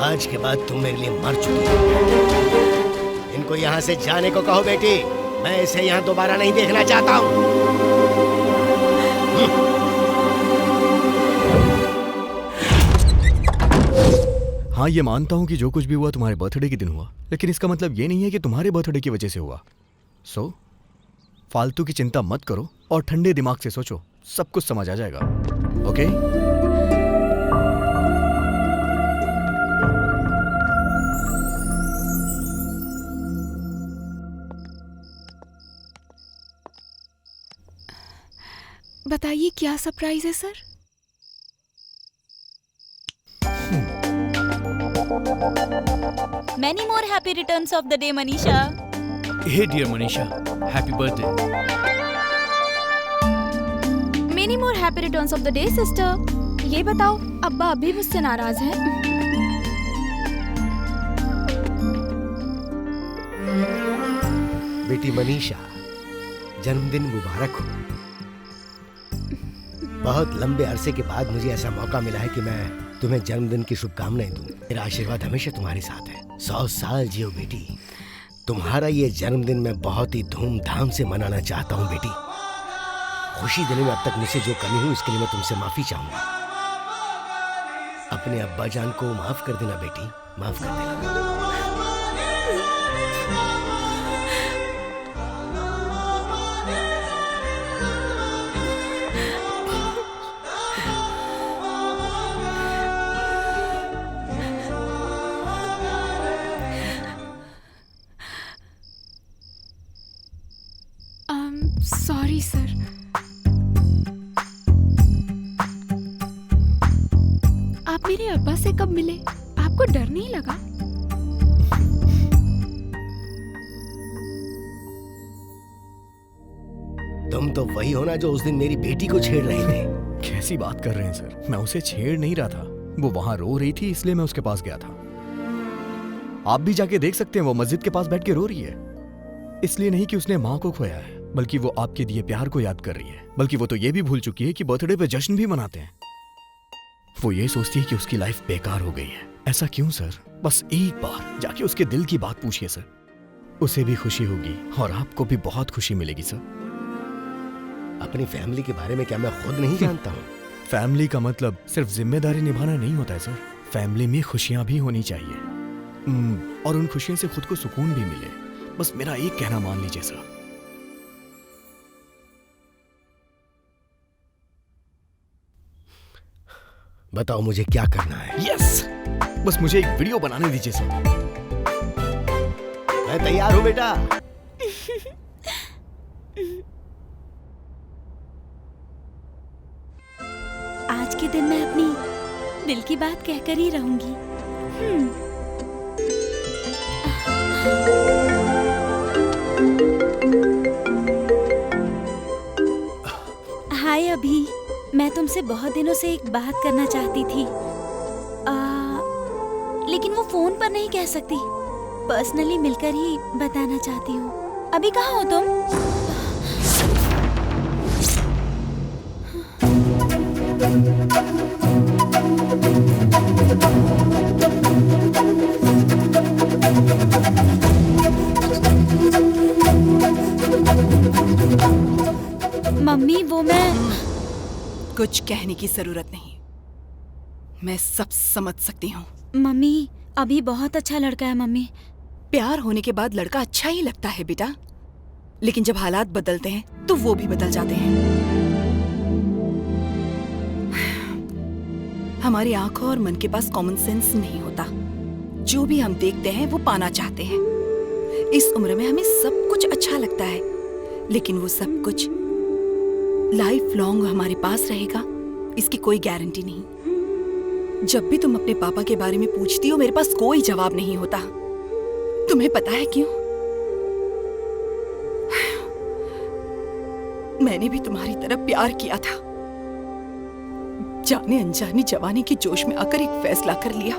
आज के बाद तुम मेरे लिए मर चुकी हो। इनको यहाँ से जाने को कहो बेटी, मैं इसे यहाँ दोबारा नहीं देखना चाहता हूँ। हाँ ये मानता हूँ कि जो कुछ भी हुआ तुम्हारे बर्थडे के दिन हुआ, लेकिन इसका मतलब ये नहीं है कि तुम्हारे बर्थडे की वजह से हुआ। सो फालतू की चिंता मत करो और ठंडे दिमाग से सोचो, सब कुछ समझ आ जाएगा। ओके? बताइए क्या सरप्राइज है sir? Many more happy returns of the day, Manisha. Hey dear Manisha, happy birthday. Many more happy returns of the day, sister. ये बताओ, अब्बा अभी मुझसे नाराज हैं? बेटी मनीषा, जन्मदिन मुबारक हो। बहुत लंबे अरसे के बाद मुझे ऐसा मौका मिला है कि मैं तुम्हें जन्मदिन की शुभकामनाएं दूं। मेरा आशीर्वाद हमेशा तुम्हारे साथ है। 100 साल जियो बेटी। तुम्हारा ये जन्मदिन मैं बहुत ही धूमधाम से मनाना चाहता हूँ बेटी। खुशी देने में अब तक मुझसे जो कमी हुई इसके लिए मैं तुमसे माफी चाहूंगा। अपने अब्बा जान को माफ कर देना बेटी, माफ कर देना। Sorry sir. आप मेरे अब्बा से कब मिले? आपको डर नहीं लगा? तुम तो वही हो ना जो उस दिन मेरी बेटी को छेड़ रहे थे। कैसी बात कर रहे हैं सर? मैं उसे छेड़ नहीं रहा था, वो वहां रो रही थी इसलिए मैं उसके पास गया था। आप भी जाके देख सकते हैं, वो मस्जिद के पास बैठ के रो रही है। इसलिए नहीं कि उसने माँ को खोया है, बल्कि वो आपके दिए प्यार को याद कर रही है। बल्कि वो तो ये भी भूल चुकी है कि बर्थडे पे जश्न भी मनाते हैं। वो ये सोचती है कि उसकी लाइफ बेकार हो गई है। ऐसा क्यों सर? बस एक बार जाके उसके दिल की बात पूछिए सर, उसे भी खुशी होगी और आपको भी बहुत खुशी मिलेगी सर। अपनी फैमिली के बारे में क्या मैं खुद नहीं जानता हूँ? फैमिली का मतलब सिर्फ जिम्मेदारी निभाना नहीं होता है सर। फैमिली में खुशियां भी होनी चाहिए, और उन खुशियों से खुद को सुकून भी मिले। बस मेरा एक कहना मान लीजिए सर। बताओ मुझे क्या करना है? यस, बस मुझे एक वीडियो बनाने दीजिए सर। मैं तैयार हूं बेटा। आज के दिन मैं अपनी दिल की बात कहकर ही रहूंगी। हाय अभी, मैं तुमसे बहुत दिनों से एक बात करना चाहती थी, लेकिन वो फोन पर नहीं कह सकती। पर्सनली मिलकर ही बताना चाहती हूँ। अभी कहाँ हो तुम? मम्मी, वो मैं कुछ कहने की जरूरत नहीं, मैं सब समझ सकती हूँ। मम्मी, अभी बहुत अच्छा लड़का है मम्मी। प्यार होने के बाद लड़का अच्छा ही लगता है बेटा, लेकिन जब हालात बदलते हैं तो वो भी बदल जाते हैं। हमारी आंखों और मन के पास कॉमन सेंस नहीं होता। जो भी हम देखते हैं वो पाना चाहते हैं। इस उम्र में हमें सब कुछ अच्छा लगता है, लेकिन वो सब कुछ लाइफ लॉन्ग हमारे पास रहेगा इसकी कोई गारंटी नहीं। जब भी तुम अपने पापा के बारे में पूछती हो, मेरे पास कोई जवाब नहीं होता। तुम्हें पता है क्यों? मैंने भी तुम्हारी तरह प्यार किया था। जाने अनजाने जवानी के जोश में आकर एक फैसला कर लिया।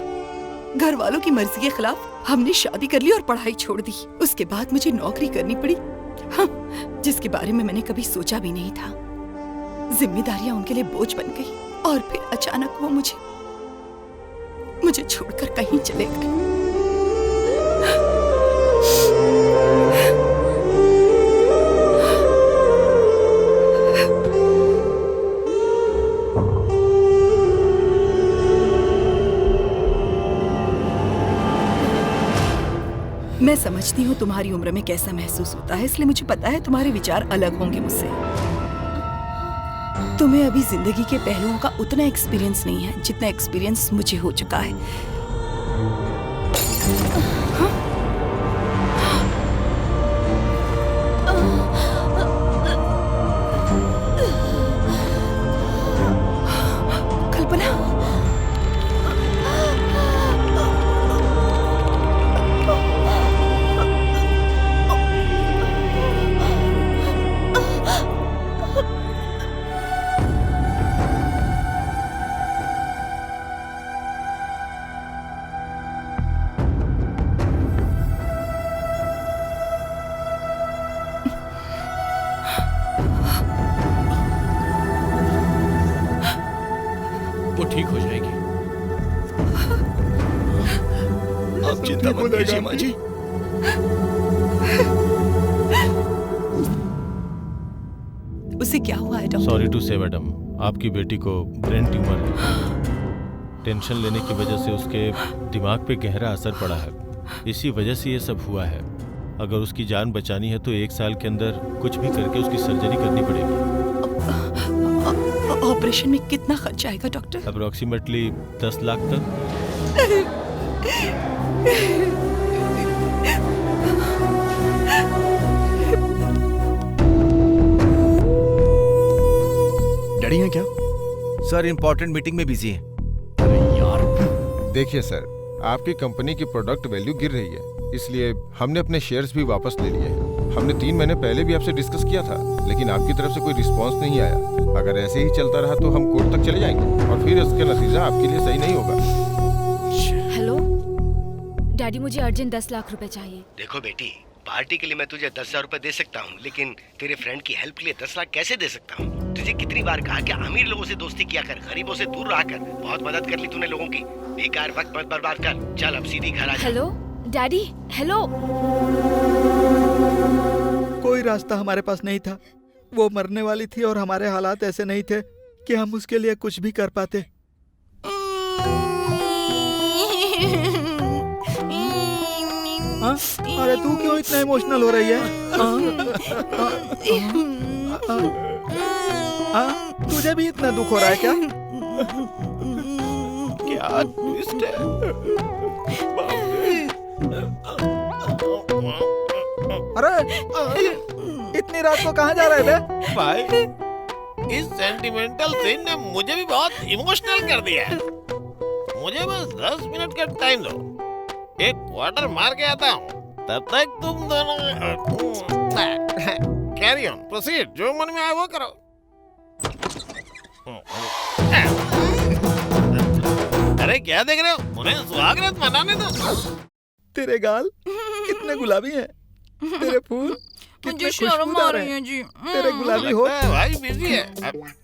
घर वालों की मर्जी के खिलाफ हमने शादी कर ली और पढ़ाई छोड़ दी। उसके बाद मुझे नौकरी करनी पड़ी, हाँ, जिसके बारे में मैंने कभी सोचा भी नहीं था। जिम्मेदारियां उनके लिए बोझ बन गई और फिर अचानक वो मुझे छोड़कर कहीं चले गए। मैं समझती हूँ तुम्हारी उम्र में कैसा महसूस होता है, इसलिए मुझे पता है तुम्हारे विचार अलग होंगे मुझसे। तुम्हें अभी जिंदगी के पहलुओं का उतना एक्सपीरियंस नहीं है जितना एक्सपीरियंस मुझे हो चुका है। कल्पना, ठीक हो जाएगी। आप चिंता मत कीजिए माँ जी। उसे क्या हुआ है डॉक्टर? सॉरी टू से मैडम, आपकी बेटी को ब्रेन ट्यूमर है। टेंशन लेने की वजह से उसके दिमाग पे गहरा असर पड़ा है, इसी वजह से ये सब हुआ है। अगर उसकी जान बचानी है तो 1 साल के अंदर कुछ भी करके उसकी सर्जरी करनी पड़ेगी। ऑपरेशन में कितना खर्च आएगा डॉक्टर? अप्रोक्सीमेटली 10 लाख तक। डैडी हैं क्या? सर इम्पोर्टेंट मीटिंग में बिजी हैं। देखिए सर, आपकी कंपनी की प्रोडक्ट वैल्यू गिर रही है, इसलिए हमने अपने शेयर्स भी वापस ले लिए हैं। हमने 3 महीने पहले भी आपसे डिस्कस किया था, लेकिन आपकी तरफ से कोई रिस्पांस नहीं आया। अगर ऐसे ही चलता रहा तो हम कोर्ट तक चले जाएंगे और फिर इसका नतीजा आपके लिए सही नहीं होगा। हेलो डैडी, मुझे अर्जेंट 10 लाख रुपए चाहिए। देखो बेटी, पार्टी के लिए मैं तुझे 10,000 रुपए दे सकता हूँ, लेकिन तेरे फ्रेंड की हेल्प के लिए 10 लाख कैसे दे सकता हूँ? तुझे कितनी बार कहा कि अमीर लोगों से दोस्ती किया कर, गरीबों से दूर रहा कर। बहुत मदद कर ली तूने लोगों की, बेकार वक्त मत बर्बाद कर। चल अब सीधी घर आ जा। Hello daddy, hello. कोई रास्ता हमारे पास नहीं था। वो मरने वाली थी और हमारे हालात ऐसे नहीं थे कि हम उसके लिए कुछ भी कर पाते। अरे तू क्यों इतना इमोशनल हो रही है? तुझे भी इतना दुख हो रहा है क्या? क्या ट्विस्ट है? अरे इतनी रात को कहाँ जा रहे बे? भाई, इस सेंटिमेंटल सीन ने मुझे भी बहुत इमोशनल कर दिया है। मुझे बस 10 मिनट का टाइम दो, एक क्वार्टर मार के आता हूँ, तब तक तुम दोनों कैरी ऑन, प्रोसीड, जो मन में आए वो करो। अरे क्या देख रहे हो? उन्हें स्वागत मनाने दो। तेरे गाल कितने गुलाबी हैं, तेरे फूल कितने खुशबूदार हैं जी। तेरे गुलाबी हो भाई बिजी है।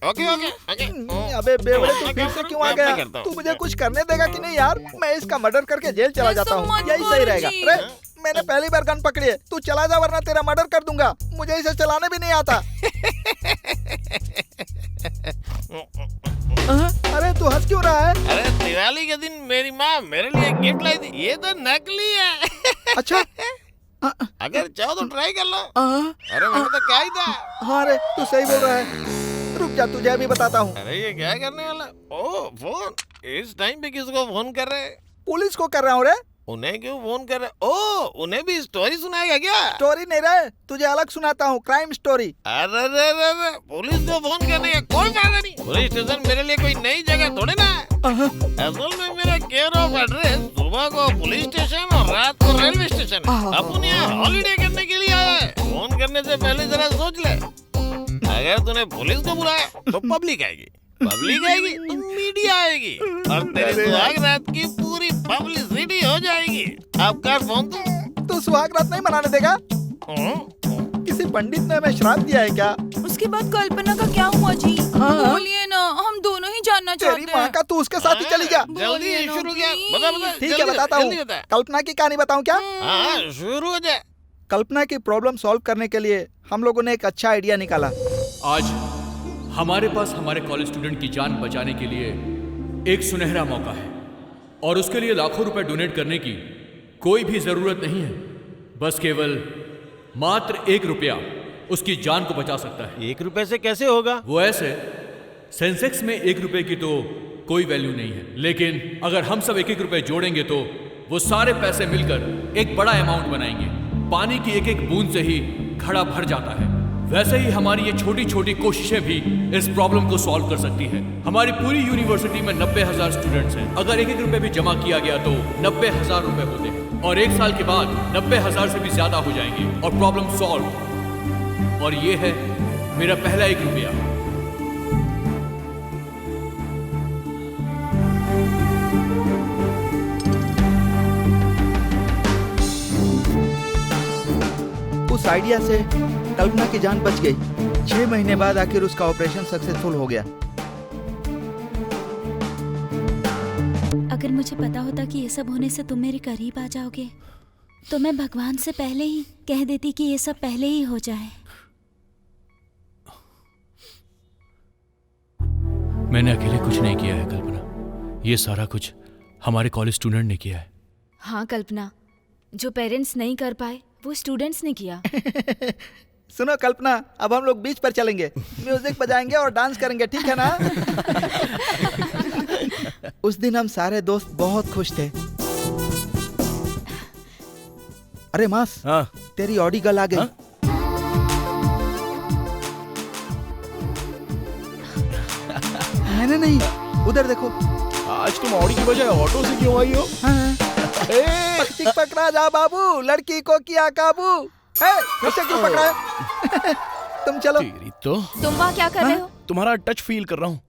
Okay okay okay. अबे बेवड़े, तू फिर से क्यों आ गया? तू मुझे कुछ करने देगा कि नहीं यार? मैं इसका मर्डर करके जेल चला जाता हूँ, यही सही रहेगा। अरे मैंने पहली बार गन पकड़ी है, तू चला जा वरना तेरा मर्डर कर दूंगा। मुझे इसे चलाने भी नहीं आता। अरे तू हंस क्यों रहा है? अरे दिवाली के दिन मेरी माँ मेरे लिए गिफ्ट लाई थी, ये तो नकली है। अच्छा, अगर चाहो तो ट्राई कर लो। अरे मैंने तो कहा ही था। हाँ रे, तू सही बोल रहा है। रुक जा, तुझे अभी बताता हूँ। अरे ये क्या करने वाला? ओ फोन, इस टाइम पे किसको फोन कर रहे? पुलिस को कर रहा हूँ रे। उन्हें क्यों फोन कर रहे? ओ, उन्हें भी स्टोरी सुनाएगा क्या? स्टोरी नहीं रे, तुझे अलग सुनाता हूँ, क्राइम स्टोरी। अरे पुलिस को फोन करने का कोई फायदा नहीं। पुलिस स्टेशन मेरे लिए कोई नई जगह थोड़ी ना है। असल में मेरा केयर ऑफ एड्रेस सुबह को पुलिस स्टेशन और रात को रेलवे स्टेशन है। अपन यहाँ हॉलीडे करने के लिए आया है। फोन करने से पहले जरा सोच ले, अगर तूने पुलिस को बुलाया तो पब्लिक आएगी, पब्लिक आएगी तो मीडिया आएगी और तेरे सुहाग रात की पूरी पब्लिसिटी हो जाएगी। अब कर फोन तू सुहाग रात नहीं मनाने देगा? किसी पंडित ने हमें श्राप दिया है क्या? उसके बाद कल्पना का क्या हुआ जी? बोलिए ना, हम दोनों ही जानना चाहते हैं। तेरी माँ का, तू उसके साथ ही चली जा। जल्दी शुरू किया, बता। ठीक है बताता हूँ। कल्पना की कहानी बताऊँ क्या? हाँ शुरू हो जाए। कल्पना की प्रॉब्लम सॉल्व करने के लिए हम लोगों ने एक अच्छा आइडिया निकाला। आज हमारे पास हमारे कॉलेज स्टूडेंट की जान बचाने के लिए एक सुनहरा मौका है और उसके लिए लाखों रुपए डोनेट करने की कोई भी जरूरत नहीं है। बस केवल मात्र 1 रुपया उसकी जान को बचा सकता है। 1 रुपए से कैसे होगा? वो ऐसे, सेंसेक्स में 1 रुपए की तो कोई वैल्यू नहीं है, लेकिन अगर हम सब 1-1 रुपए जोड़ेंगे तो वो सारे पैसे मिलकर एक बड़ा अमाउंट बनाएंगे। पानी की एक बूंद से ही घड़ा भर जाता है। वैसे ही हमारी ये छोटी छोटी कोशिशें भी इस प्रॉब्लम को सॉल्व कर सकती है। हमारी पूरी यूनिवर्सिटी में 90,000 स्टूडेंट्स हैं। अगर 1-1 रुपए भी जमा किया गया तो 90,000 रुपए होते हैं और 1 साल के बाद 90,000 से भी ज्यादा हो जाएंगे और प्रॉब्लम सॉल्व। और ये है मेरा पहला 1 रुपया। उस आइडिया से कल्पना की जान बच गई। 6 महीने बाद आखिर उसका ऑपरेशन सक्सेसफुल हो गया। अगर मुझे पता होता कि ये सब होने से तुम मेरे करीब आ जाओगे तो मैं भगवान से पहले ही कह देती कि ये सब पहले ही हो जाए। मैंने अकेले कुछ नहीं किया है कल्पना, ये सारा कुछ हमारे कॉलेज स्टूडेंट ने किया है। हाँ कल्पना, जो पेरेंट्स नहीं कर पाए वो स्टूडेंट्स ने किया। सुनो कल्पना, अब हम लोग बीच पर चलेंगे, म्यूजिक बजाएंगे और डांस करेंगे, ठीक है ना? उस दिन हम सारे दोस्त बहुत खुश थे। अरे मास, हाँ? तेरी ऑडी गर्ल आ गई। हाँ? मैंने नहीं, उधर देखो। आज तुम ऑडी की बजाय ऑटो से क्यों आई हो? पक्षी पकड़ा जा बाबू, लड़की को किया काबू। फिर से क्यों पकड़ा है? तुम चलो। तो तुम वहाँ क्या कर रहे हो? तुम्हारा टच फील कर रहा हूँ।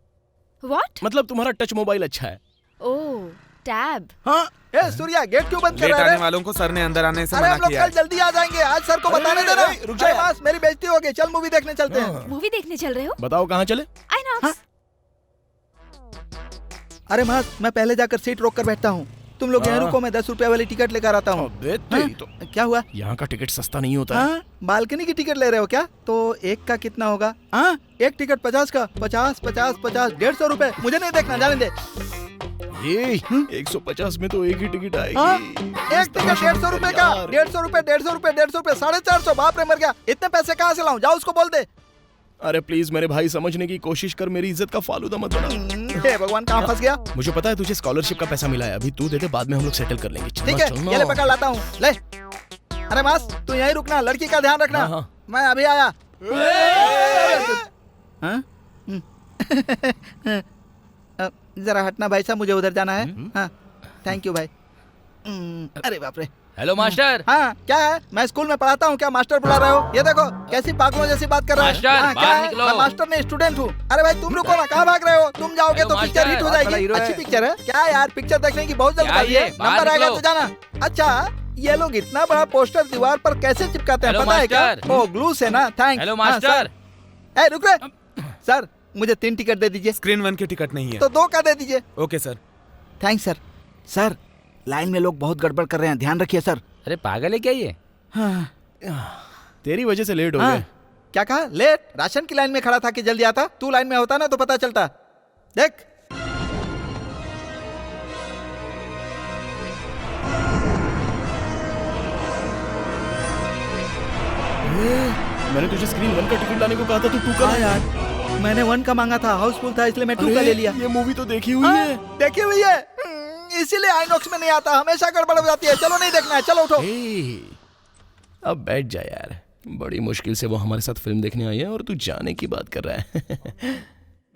What? मतलब तुम्हारा टच मोबाइल अच्छा है। ओह, टैब। हाँ, सूर्या गेट क्यों बंद कर रहा है? लेट आने वालों को सर ने अंदर आने से अरे मना हम लोग किया कल जल्दी आ जाएंगे, आज सर को बताने देना। रुक जा यार। मेरी बेइज्जती हो गई, चल मूवी देखने चलते हैं। मूवी देखने चल रहे हो? बताओ कहाँ चले? आइनॉक्स। अरे मास, मैं पहले जाकर सीट रोक कर बैठता हूँ, तुम लोग यहाँ रुको, मैं 10 रुपए वाली टिकट लेकर आता हूँ। तो क्या हुआ? यहाँ का टिकट सस्ता नहीं होता है। बालकनी की टिकट ले रहे हो क्या? तो एक का कितना होगा? हाँ, एक टिकट 50 का, 50, 50, 50, 150 रुपए। मुझे नहीं देखना, जाने दे। ये 150 में तो एक ही टिकट आएगी। एक टिकट 150 रुपए का, 150 रुपए, 150 रुपए, 150 रुपए, 450। बाप रे, मर गया। इतने पैसे कहाँ से लाऊं? जाओ उसको बोल दे। अरे प्लीज मेरे भाई, समझने की कोशिश कर, मेरी इज्जत का फालूदा मत बना। हे भगवान, कहाँ फंस गया? मुझे पता है तुझे स्कॉलरशिप का पैसा मिला है, अभी तू दे दे, बाद में हम लोग सेटल कर लेंगे। ठीक है, ये ले पकड़ लाता हूँ, ले। अरे मास, तू यहीं रुकना, लड़की का ध्यान रखना। मैं अभी आया। जरा हटना भाई साहब, मुझे उधर जाना है। हाँ, थैंक यू भाई। अरे बाप रे। Hello master. हाँ, क्या है? मैं स्कूल में पढ़ाता हूँ, क्या मास्टर बुला रहे हो? ये देखो कैसी पागलों जैसी बात कर रहे हैं। मास्टर, क्या है? मैं मास्टर नहीं, स्टूडेंट हूँ। अरे भाई तुम रुको ना, कहाँ भाग रहे हो? तुम जाओगे तो पिक्चर हिट हो जाएगी। अच्छी पिक्चर है क्या यार? पिक्चर देखने की बहुत जल्दबाजी है, नंबर आएगा तो जाना। अच्छा, ये लोग इतना बड़ा पोस्टर दीवार पर कैसे चिपकाते हैं, पता है क्या? ओ, ग्लू से ना। थैंक्स। Hello master. ए रुक रे सर, मुझे 3 टिकट दे दीजिए। स्क्रीन 1 की टिकट नहीं है तो 2 का दे दीजिए। Okay sir. Thanks sir. Sir, line में लोग बहुत गड़बड़ कर रहे हैं, ध्यान रखिए सर। अरे पागल है क्या ये? तेरी वजह से लेट हो गए। क्या कहा? लेट? राशन की लाइन में खड़ा था कि जल्दी आता? तू लाइन में होता ना तो पता चलता। देख, मैंने तुझे स्क्रीन 1 का टिकट लाने को कहा था, तू 2 का यार। मैंने 1 का मांगा था, हाउसफुल था, इसलिए मैं 2 का ले लिया। ये मूवी तो देखी हुई है। देखी हुई है, इसीलिए आइनॉक्स में नहीं आता, हमेशा गड़बड़ हो जाती है। चलो नहीं देखना है, चलो उठो। अब बैठ जा यार, बड़ी मुश्किल से वो हमारे साथ फिल्म देखने आई है और तू जाने की बात कर रहा है। मैं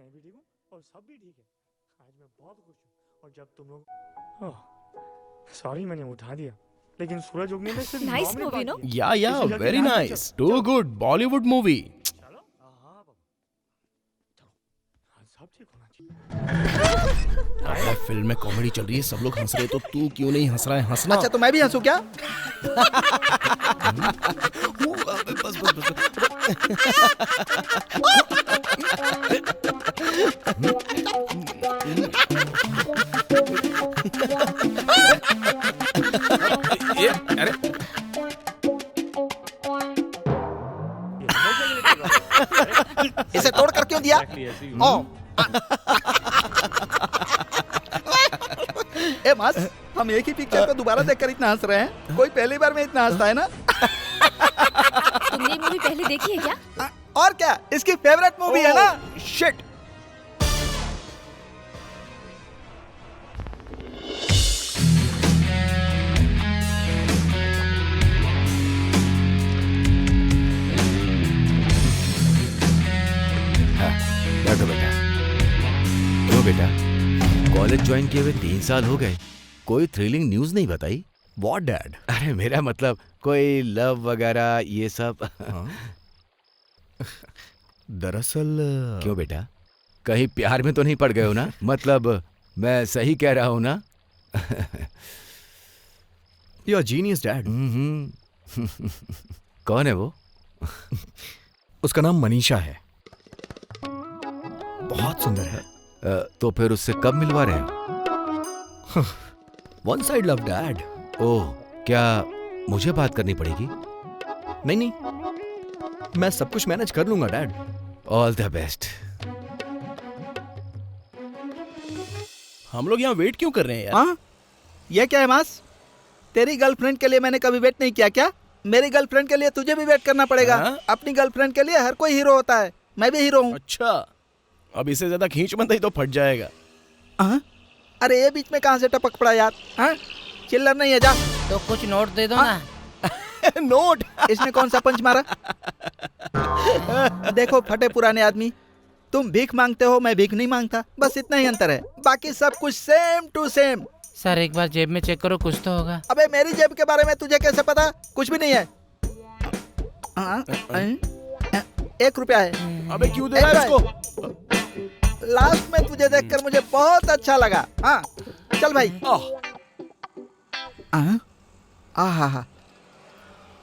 भी ठीक हूँ और सब भी ठीक है। आज मैं बहुत खुश हूँ। और जब तुम लोग, सॉरी मैंने उठा दिया, लेकिन सूरज उगने में सिर्फ नाइस मूवी नो? या very nice, too good Bollywood movie. सब ठीक होना चाहिए। फिल्म में कॉमेडी चल रही है, सब लोग हंस रहे, तो तू क्यों नहीं हंस रहा है? हंसना। अच्छा, तो मैं भी हंसूं क्या? अरे इसे तोड़ कर क्यों दिया? ए मास, हम एक ही पिक्चर को दोबारा देखकर इतना हंस रहे हैं, कोई पहली बार में इतना हंसता है ना? तुमने ये मूवी पहले देखी है क्या? और क्या, इसकी फेवरेट मूवी है ना। शिट। बैठो बेटा। क्यों बेटा, कॉलेज ज्वाइन किए हुए 3 साल हो गए, कोई थ्रिलिंग न्यूज़ नहीं बताई? What dad? अरे मेरा मतलब कोई लव वगैरह ये सब। दरअसल क्यों बेटा, कहीं प्यार में तो नहीं पड़ गए हो ना? मतलब मैं सही कह रहा हूँ ना? You are genius dad. कौन है वो? उसका नाम मनीषा है, बहुत सुंदर है। तो फिर उससे कब मिलवा रहे हो? One side love dad. Oh, क्या मुझे बात करनी पड़ेगी? नहीं नहीं, मैं सब कुछ मैनेज कर लूंगा डैड। All the best. हम लोग यहाँ वेट क्यों कर रहे हैं यार? हाँ? ये क्या है मास? तेरी गर्लफ्रेंड के लिए मैंने कभी वेट नहीं किया क्या? मेरी गर्लफ्रेंड के लिए तुझे भी वेट करना पड़ेगा। अपनी गर्लफ्रेंड के लिए हर कोई हीरो होता है, मैं भी हीरो हूँ। अच्छा, अब इसे ज्यादा खींच मत, ही तो फट जाएगा। अरे ये बीच में कहाँ से टपक पड़ा यार? चिल्लर नहीं है, जा। तो कुछ नोट दे दो ना। नोट? इसने कौन सा पंच मारा? देखो फटे पुराने आदमी, तुम भीख मांगते हो, मैं भीख नहीं मांगता, बस इतना ही अंतर है, बाकी सब कुछ सेम टू सेम। सर एक बार जेब में चेक करो, कुछ तो होगा। अबे मेरी जेब के बारे में तुझे कैसे पता? कुछ भी नहीं है। 1 रुपया है। अबे क्यों दे रहा है इसको? लास्ट में तुझे देखकर मुझे बहुत अच्छा लगा। हाँ चल भाई। आहा,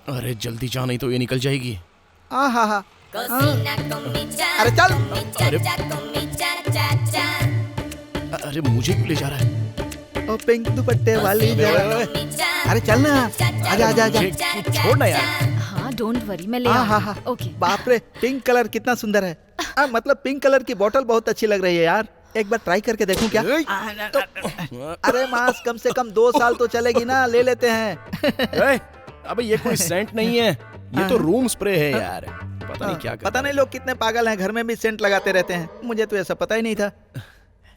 अरे जल्दी जा, नहीं तो ये निकल जाएगी। आहा, अरे चल। अरे मुझे क्यों ले जा रहा है? ओ पिंक दुपट्टे वाली जरा। अरे चल ना, आजा आजा आजा। छोड़ ना यार। हाँ डोंट वरी, मैं ले हाँ, आऊंगी। ओके। बाप रे, पिंक कलर कितना सुंदर है। मतलब पिंक कलर की बोतल बहुत अच्छी लग रही है यार, एक बार ट्राई करके देखूं क्या? अरे मास कम से कम 2 साल तो चलेगी ना, ले लेते हैं। अबे ये कोई सेंट नहीं है, ये तो रूम स्प्रे है यार। पता नहीं क्या पता नहीं लोग कितने पागल हैं, घर में भी सेंट लगाते रहते हैं, मुझे तो ऐसा पता ही नहीं था।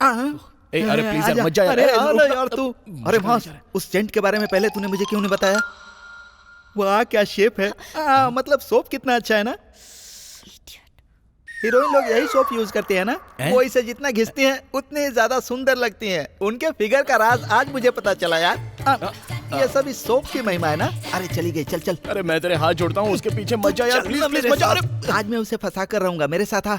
अरे प्लीज यार मत जा यार। अरे यार तू, अरे मास उस सेंट के बारे में पहले तूने मुझे क्यों नहीं बताया? वाह क्या शेप है। मतलब सोप कितना अच्छा है ना। हीरोइन लोग यही सोप यूज करती है ना, वो इसे जितना घिसती हैं उतनी ज्यादा सुंदर लगती हैं। उनके फिगर का राज आज मुझे पता चला यार। ये सब इस सोप की महिमा है ना। अरे चली गई, चल चल। अरे मैं तेरे हाथ जोड़ता हूँ, उसके पीछे मत जा यार, प्लीज प्लीज मत जा। आज मैं उसे फंसा कर रहूंगा, मेरे साथ आ।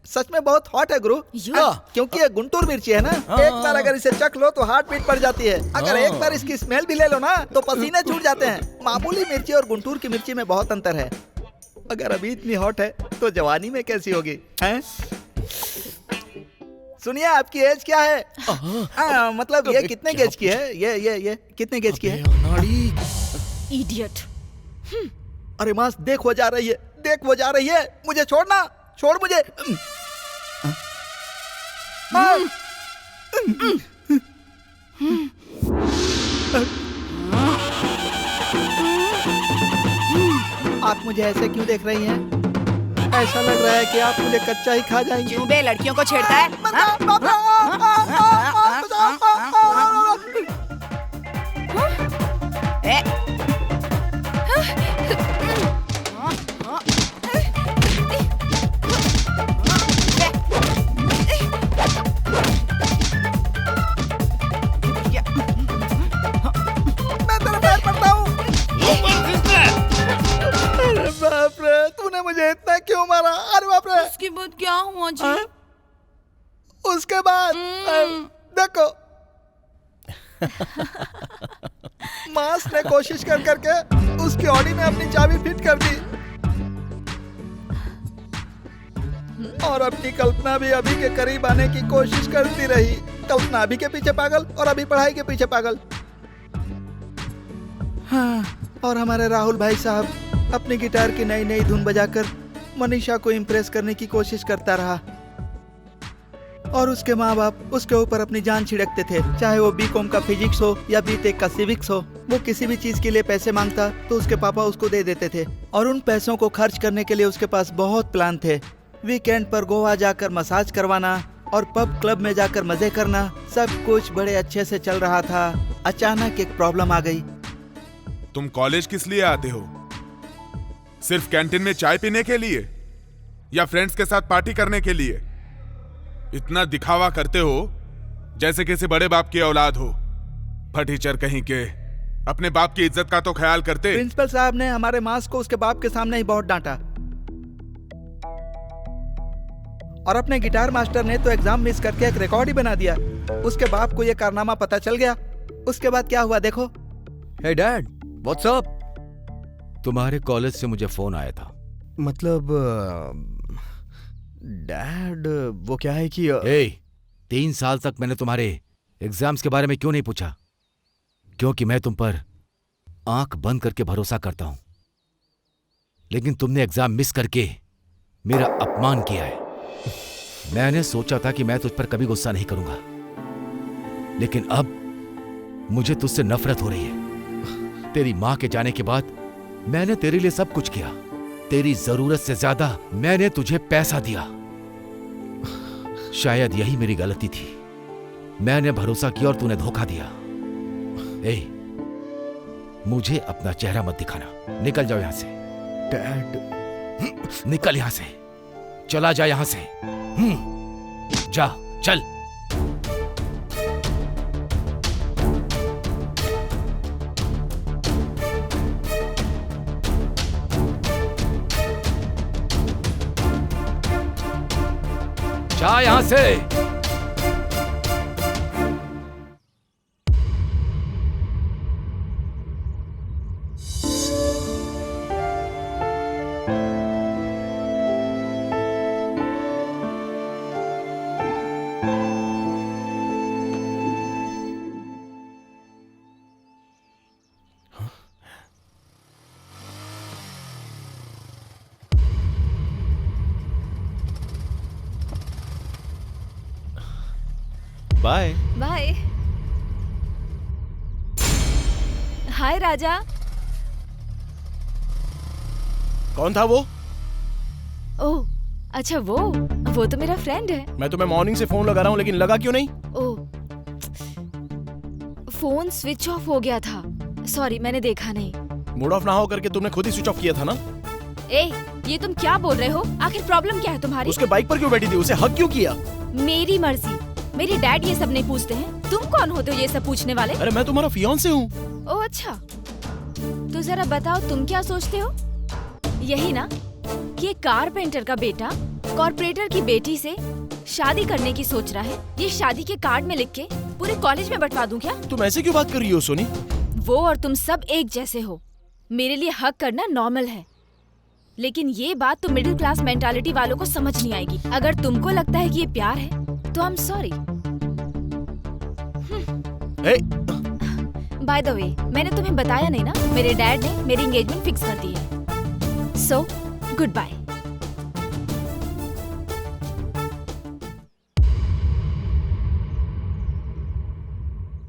सच में बहुत हॉट है गुरु, क्योंकि ये गुंटूर मिर्ची है ना। एक बार अगर इसे चख लो तो हार्ट बीट बढ़ जाती है, अगर एक बार इसकी स्मेल भी ले लो ना तो पसीने छूट जाते हैं। मामूली मिर्ची और गुंटूर की मिर्ची में बहुत अंतर है। अगर अभी इतनी हॉट है तो जवानी में कैसी होगी हैं? सुनिए आपकी एज क्या है? मतलब ये कितने गेज की है? ये कितने गेज की है? इडियट। अरे मास देख वो जा रही है, देख वो जा रही है। मुझे छोड़ना, छोड़ मुझे। आप मुझे ऐसे क्यों देख रही हैं? ऐसा लग रहा है कि आप मुझे कच्चा ही खा जाएंगे। क्यों बे, लड़कियों को छेड़ता है? बाप रे, तूने मुझे इतना क्यों मारा? अरे बाप रे। उसके बाद क्या हुआ जी? उसके बाद देखो, मास ने कोशिश कर करके उसकी ऑडी में अपनी चाबी फिट कर दी, और अपनी कल्पना भी अभी के करीब आने की कोशिश करती रही। कल्पना अभी के पीछे पागल और अभी पढ़ाई के पीछे पागल। हाँ, और हमारे राहुल भाई साहब अपनी गिटार की नई नई धुन बजाकर मनीषा को इम्प्रेस करने की कोशिश करता रहा, और उसके माँ बाप उसके ऊपर अपनी जान छिड़कते थे। चाहे वो बीकॉम का फिजिक्स हो या बीटेक का सिविक्स हो, वो किसी भी चीज के लिए पैसे मांगता तो उसके पापा उसको दे देते थे, और उन पैसों को खर्च करने के लिए उसके पास बहुत प्लान थे। वीकेंड पर गोवा जाकर मसाज करवाना और पब क्लब में जाकर मजे करना, सब कुछ बड़े अच्छे से चल रहा था। अचानक एक प्रॉब्लम आ गई। तुम कॉलेज किस लिए आते हो? सिर्फ कैंटीन में चाय पीने के लिए या फ्रेंड्स के साथ पार्टी करने के लिए? इतना दिखावा करते हो जैसे किसी बड़े बाप की औलाद हो। फटीचर कहीं के, अपने बाप की इज्जत का तो ख्याल करते। प्रिंसिपल साहब ने हमारे मास को उसके बाप के सामने ही बहुत डांटा, और अपने गिटार मास्टर ने तो एग्जाम मिस करके एक रिकॉर्ड ही बना दिया। उसके बाप को यह कारनामा पता चल गया। उसके बाद क्या हुआ देखो। हे डैड, व्हाट्स अप? तुम्हारे कॉलेज से मुझे फोन आया था। मतलब डैड, वो क्या है कि 3 साल तक मैंने तुम्हारे एग्जाम्स के बारे में क्यों नहीं पूछा? क्योंकि मैं तुम पर आंख बंद करके भरोसा करता हूं, लेकिन तुमने एग्जाम मिस करके मेरा अपमान किया है। मैंने सोचा था कि मैं तुझ पर कभी गुस्सा नहीं करूंगा, लेकिन अब मुझे तुझसे नफरत हो रही है। तेरी मां के जाने के बाद मैंने तेरे लिए सब कुछ किया। तेरी जरूरत से ज्यादा मैंने तुझे पैसा दिया। शायद यही मेरी गलती थी। मैंने भरोसा किया और तूने धोखा दिया। मुझे अपना चेहरा मत दिखाना। निकल जाओ यहां से। डैड, निकल यहां से। चला जा यहां से। जा, चल। जा यहां से। बाय। बाय। हाय राजा। कौन था वो? ओह अच्छा, वो तो मेरा फ्रेंड है। मैं तुम्हें मॉर्निंग से फोन लगा रहा हूँ लेकिन लगा क्यों नहीं? ओह, फोन स्विच ऑफ हो गया था। सॉरी, मैंने देखा नहीं। मूड ऑफ ना हो करके तुमने खुद ही स्विच ऑफ किया था ना? ए, ये तुम क्या बोल रहे हो? आखिर प्रॉब्लम क्या है तुम्हारी? उसके बाइक पर क्यों बैठी थी? उसे हक क्यों किया? मेरी मर्जी। मेरे डैड ये सब नहीं पूछते हैं। तुम कौन होते हो ये सब पूछने वाले? अरे मैं तुम्हारा फियांसे हूँ। ओह अच्छा, तो जरा बताओ तुम क्या सोचते हो? यही ना कि एक कारपेंटर का बेटा कॉर्पोरेटर की बेटी से शादी करने की सोच रहा है। ये शादी के कार्ड में लिख के पूरे कॉलेज में बंटवा दूं क्या? तुम ऐसे क्यों बात कर रही हो सोनी? वो और तुम सब एक जैसे हो। मेरे लिए हक करना नॉर्मल है, लेकिन ये बात तो मिडिल क्लास मेंटालिटी वालों को समझ नहीं आएगी। अगर तुमको लगता है कि ये प्यार है तो I am sorry. By the way, मैंने तुम्हें बताया नहीं ना, मेरे डैड ने मेरी एंगेजमेंट फिक्स कर दी है। So goodbye.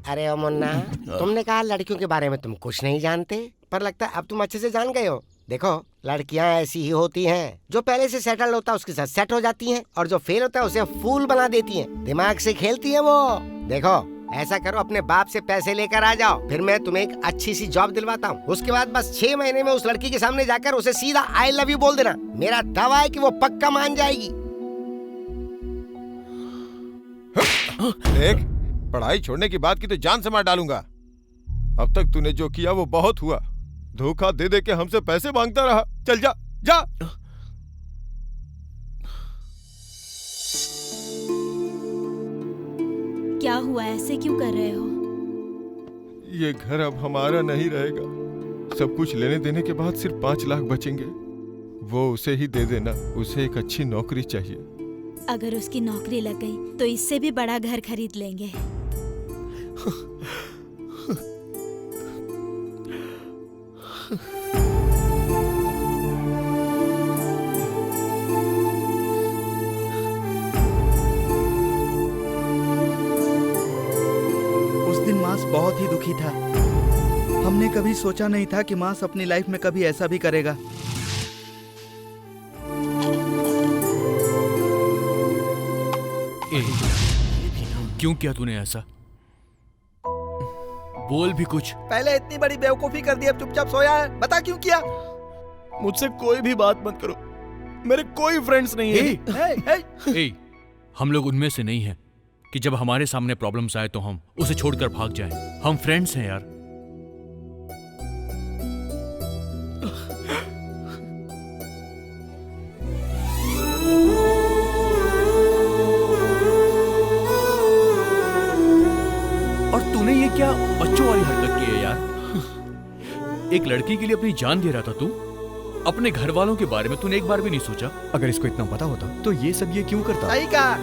अरे ओ मुन्ना, तुमने कहा लड़कियों के बारे में तुम कुछ नहीं जानते, पर लगता है अब तुम अच्छे से जान गए हो। देखो, लड़कियां ऐसी ही होती हैं, जो पहले से सेटल होता है उसके साथ सेट हो जाती हैं, और जो फेल होता है उसे फूल बना देती हैं। दिमाग से खेलती हैं वो। देखो, ऐसा करो, अपने बाप से पैसे लेकर आ जाओ, फिर मैं तुम्हें एक अच्छी सी जॉब दिलवाता हूँ। उसके बाद बस 6 महीने में उस लड़की के सामने जाकर उसे सीधा आई लव यू बोल देना। मेरा दावा है कि वो पक्का मान जाएगी। देख, पढ़ाई छोड़ने की बात की तो जान से मार डालूंगा। अब तक तूने जो किया वो बहुत हुआ। धोखा दे दे के हमसे पैसे मांगता रहा। चल जा, जा। क्या हुआ, ऐसे क्यों कर रहे हो? ये घर अब हमारा नहीं रहेगा। सब कुछ लेने देने के बाद सिर्फ 5 लाख बचेंगे। वो उसे ही दे देना। उसे एक अच्छी नौकरी चाहिए। अगर उसकी नौकरी लग गई तो इससे भी बड़ा घर खरीद लेंगे। उस दिन मास बहुत ही दुखी था। हमने कभी सोचा नहीं था कि मास अपनी लाइफ में कभी ऐसा भी करेगा। क्यों किया तूने ऐसा? बोल भी कुछ। पहले इतनी बड़ी बेवकूफी कर दी, अब चुपचाप सोया है। बता क्यों किया? मुझसे कोई भी बात मत करो। मेरे कोई फ्रेंड्स नहीं है। हम लोग उनमें से नहीं हैं कि जब हमारे सामने प्रॉब्लम्स आए तो हम उसे छोड़कर भाग जाएं। हम फ्रेंड्स हैं यार। और तूने ये क्या बच्चों वाली हरकत की है यार? एक लड़की के लिए अपनी जान दे रहा था तू। अपने घर वालों के बारे में तूने एक बार भी नहीं सोचा? अगर इसको इतना पता होता तो ये सब ये क्यों करता? सही कहा।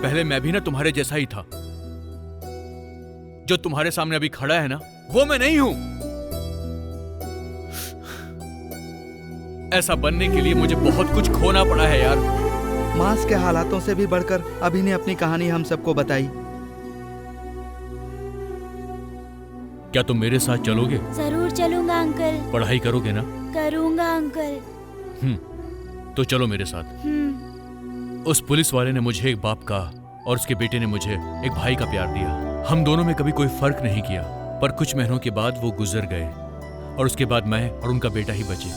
पहले मैं भी ना तुम्हारे जैसा ही था। जो तुम्हारे सामने अभी खड़ा है ना, वो मैं नहीं हूं। ऐसा बनने के लिए मुझे बहुत कुछ खोना पड़ा है यार। मास के हालातों से भी बढ़कर अभी ने अपनी कहानी हम सबको बताई। क्या तुम मेरे साथ चलोगे? जरूर चलूंगा अंकल। पढ़ाई करोगे ना? करूंगा अंकल। तो चलो मेरे साथ। उस पुलिस वाले ने मुझे एक बाप का और उसके बेटे ने मुझे एक भाई का प्यार दिया। हम दोनों में कभी कोई फर्क नहीं किया, पर कुछ महीनों के बाद वो गुजर गए और उसके बाद मैं और उनका बेटा ही बचे,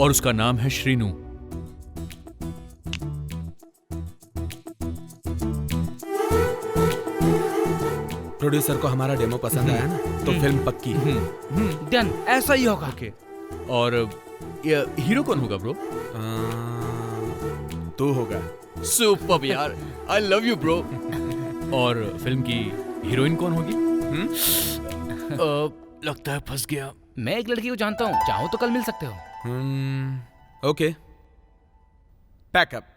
और उसका नाम है श्रीनू। प्रोड्यूसर को हमारा डेमो पसंद आया ना, तो फिल्म पक्की। डन, ऐसा ही होगा। ओके, और ये हीरो कौन होगा ब्रो? तू होगा। सुपर्ब यार, आई लव यू ब्रो। और फिल्म की हीरोइन कौन होगी? लगता है फंस गया। मैं एक लड़की को जानता हूँ, चाहो तो कल मिल सकते हो। Okay, pack up.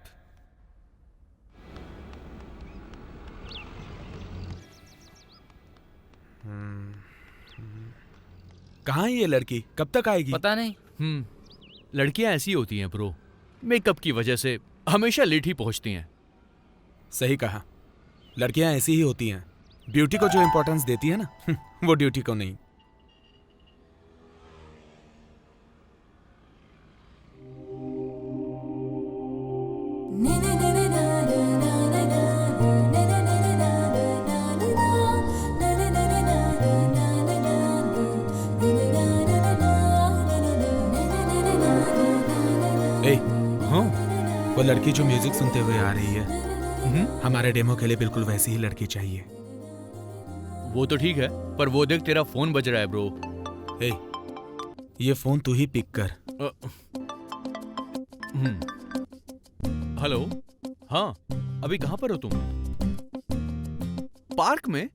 कहाँ है ये लड़की? कब तक आएगी? पता नहीं। लड़कियां ऐसी होती हैं ब्रो, मेकअप की वजह से हमेशा लेट ही पहुंचती हैं। सही कहा, लड़कियां ऐसी ही होती हैं। ब्यूटी को जो इंपॉर्टेंस देती है ना, वो ड्यूटी को नहीं। वो लड़की जो म्यूजिक सुनते हुए आ रही है, हमारे डेमो के लिए बिल्कुल वैसी ही लड़की चाहिए। वो तो ठीक है, पर वो देख तेरा फोन बज रहा है ब्रो। ये फोन तू ही पिक कर। हेलो, हाँ, अभी कहाँ पर हो तुम? पार्क में?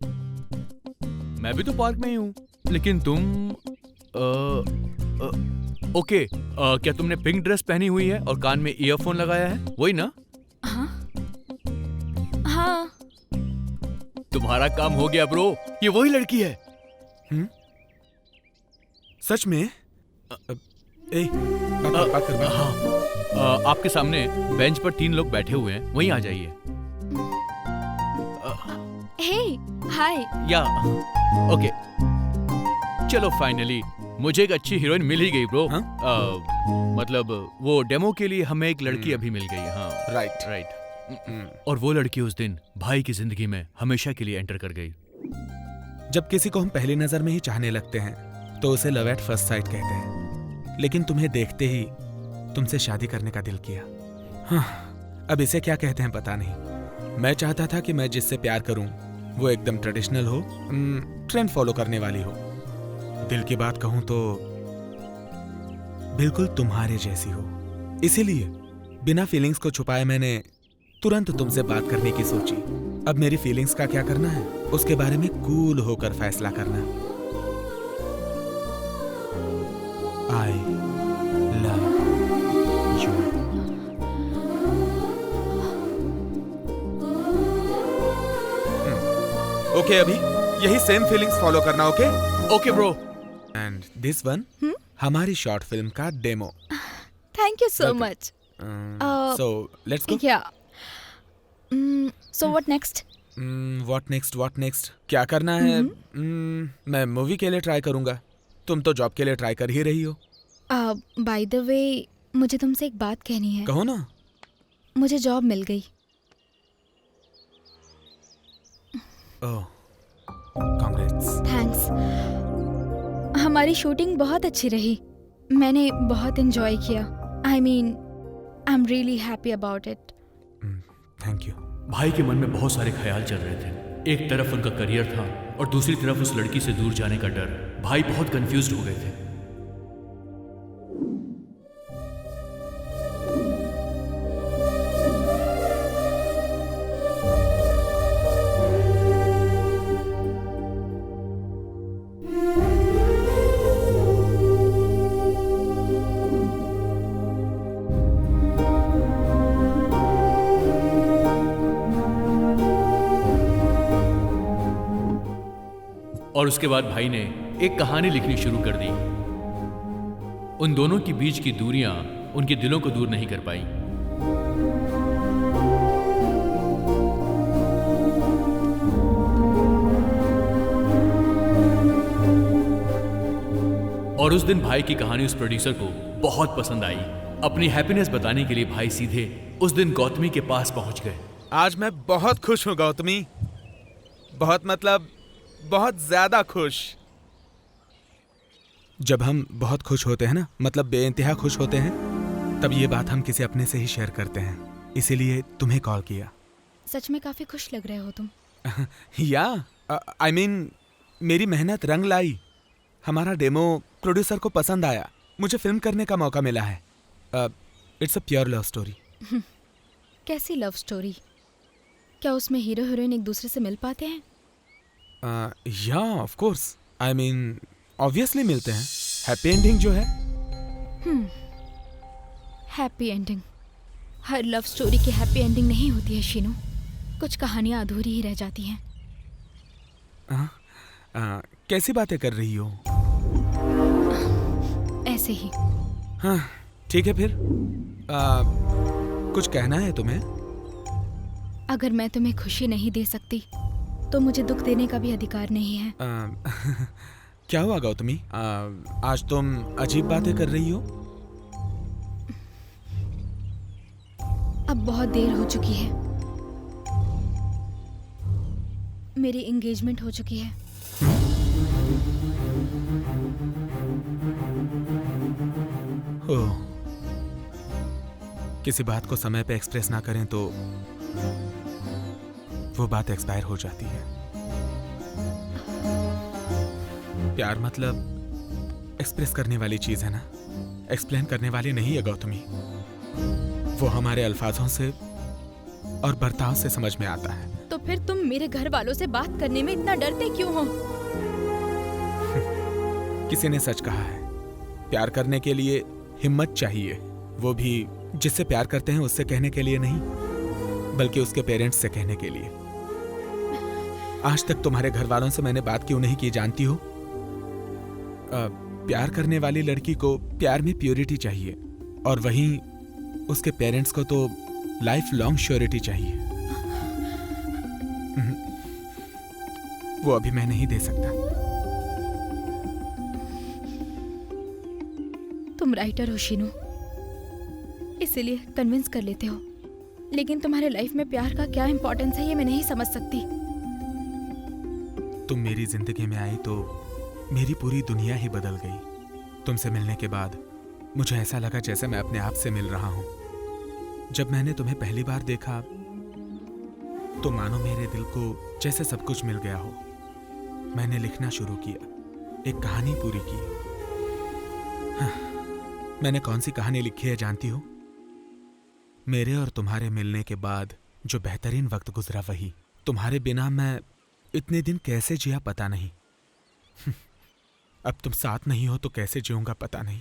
मैं भी तो पार्क में ही हूँ, लेकिन तुम ओके, क्या तुमने पिंक ड्रेस पहनी हुई है और कान में ईयरफोन लगाया है, वही ना? हाँ। तुम्हारा काम हो गया ब्रो, ये वही लड़की है। सच में? हाँ, आपके सामने बेंच पर 3 लोग बैठे हुए हैं, वहीं आ जाइए। हे, हाय। या, ओके, चलो फाइनली मुझे एक अच्छी हीरोइन मिल ही गई ब्रो। मतलब वो डेमो के लिए हमें एक लड़की अभी मिल गई। हाँ, राइट। और वो लड़की उस दिन भाई की जिंदगी में हमेशा के लिए एंटर कर गई। जब किसी को हम पहली नजर में ही चाहने लगते हैं तो उसे लव एट फर्स्ट साइट कहते हैं, लेकिन तुम्हें देखते ही तुमसे शादी करने का दिल किया। हाँ, अब इसे क्या कहते हैं पता नहीं। मैं चाहता था कि मैं जिससे प्यार करूं वो एकदम ट्रेडिशनल हो, ट्रेंड फॉलो करने वाली हो। दिल की बात कहूं तो बिल्कुल तुम्हारे जैसी हो। इसीलिए बिना फीलिंग्स को छुपाए मैंने तुरंत तुमसे बात करने की सोची। अब मेरी फीलिंग्स का क्या करना है, उसके बारे में कूल होकर फैसला करना। I love you. ओके, अभी यही सेम फीलिंग्स फॉलो करना। Okay okay bro. And this one हमारी शॉर्ट फिल्म का demo. Thank you so much. So let's go. So what next? What next क्या करना है? मैं मूवी के लिए ट्राई करूंगा, तुम तो जॉब के लिए ट्राई कर ही रही हो। बाय द वे, मुझे तुमसे एक बात कहनी है। कहो ना। मुझे जॉब मिल गई। ओह, कांग्रेट्स। थैंक्स। हमारी शूटिंग बहुत अच्छी रही, मैंने बहुत एंजॉय किया। I mean, I am really happy about it. Thank you. भाई के मन में बहुत सारे ख्याल चल रहे थे। एक तरफ उनका करियर था और दूसरी तरफ उस लड़की से दूर जाने का डर। भाई बहुत कंफ्यूज्ड हो गए थे। और उसके बाद भाई ने एक कहानी लिखनी शुरू कर दी। उन दोनों के बीच की दूरियां उनके दिलों को दूर नहीं कर पाई। और उस दिन भाई की कहानी उस प्रोड्यूसर को बहुत पसंद आई। अपनी हैप्पीनेस बताने के लिए भाई सीधे उस दिन गौतमी के पास पहुंच गए। आज मैं बहुत खुश हूं गौतमी, बहुत मतलब बहुत ज्यादा खुश। जब हम बहुत खुश होते हैं ना, मतलब बेइंतहा खुश होते हैं, तब ये बात हम किसी अपने से ही शेयर करते हैं। इसीलिए तुम्हें कॉल किया। सच में काफी खुश लग रहे हो तुम। या आई मीन मेरी मेहनत रंग लाई। हमारा डेमो प्रोड्यूसर को पसंद आया, मुझे फिल्म करने का मौका मिला है। It's a pure love story. कैसी लव स्टोरी? क्या उसमें हीरो हीरोइन एक दूसरे से मिल पाते हैं? या of course, I mean obviously मिलते हैं। हैप्पी एंडिंग जो है। Happy ending? हर लव स्टोरी की हैप्पी एंडिंग नहीं होती है शीनू, कुछ कहानियां अधूरी ही रह जाती हैं। कैसी बातें कर रही हो? ऐसे ही। हाँ ठीक है फिर। कुछ कहना है तुम्हें? अगर मैं तुम्हें खुशी नहीं दे सकती तो मुझे दुख देने का भी अधिकार नहीं है। क्या हुआ गौतमी? आज तुम अजीब बातें कर रही हो। अब बहुत देर हो चुकी है, मेरी एंगेजमेंट हो चुकी है। ओह, किसी बात को समय पे एक्सप्रेस ना करें तो वो बात एक्सपायर हो जाती है। प्यार मतलब एक्सप्रेस करने वाली चीज है ना, एक्सप्लेन करने वाली नहीं है गौतमी। वो हमारे अल्फाजों से और बर्ताव से समझ में आता है। तो फिर तुम मेरे घर वालों से बात करने में इतना डरते क्यों हो? किसी ने सच कहा है, प्यार करने के लिए हिम्मत चाहिए, वो भी जिससे प्यार करते हैं उससे कहने के लिए नहीं, बल्कि उसके पेरेंट्स से कहने के लिए। आज तक तुम्हारे घर वालों से मैंने बात क्यों नहीं की जानती हो? प्यार करने वाली लड़की को प्यार में प्योरिटी चाहिए, और वहीं उसके पेरेंट्स को तो लाइफ लॉन्ग श्योरिटी चाहिए। वो अभी मैं नहीं दे सकता। तुम राइटर हो शीनू, इसीलिए कन्विंस कर लेते हो, लेकिन तुम्हारे लाइफ में प्यार का क्या इंपॉर्टेंस है ये मैं नहीं समझ सकती। तुम मेरी जिंदगी में आई तो मेरी पूरी दुनिया ही बदल गई। तुमसे मिलने के बाद मुझे ऐसा लगा जैसे मैं अपने आप से मिल रहा हूं। जब मैंने तुम्हें पहली बार देखा तो मानो मेरे दिल को जैसे सब कुछ मिल गया हो। मैंने लिखना शुरू किया, एक कहानी पूरी की। हाँ, मैंने कौन सी कहानी लिखी है जानती हो? मेरे और तुम्हारे मिलने के बाद जो बेहतरीन वक्त गुजरा वही। तुम्हारे बिना मैं इतने दिन कैसे जिया पता नहीं। अब तुम साथ नहीं हो तो कैसे जीऊंगा पता नहीं।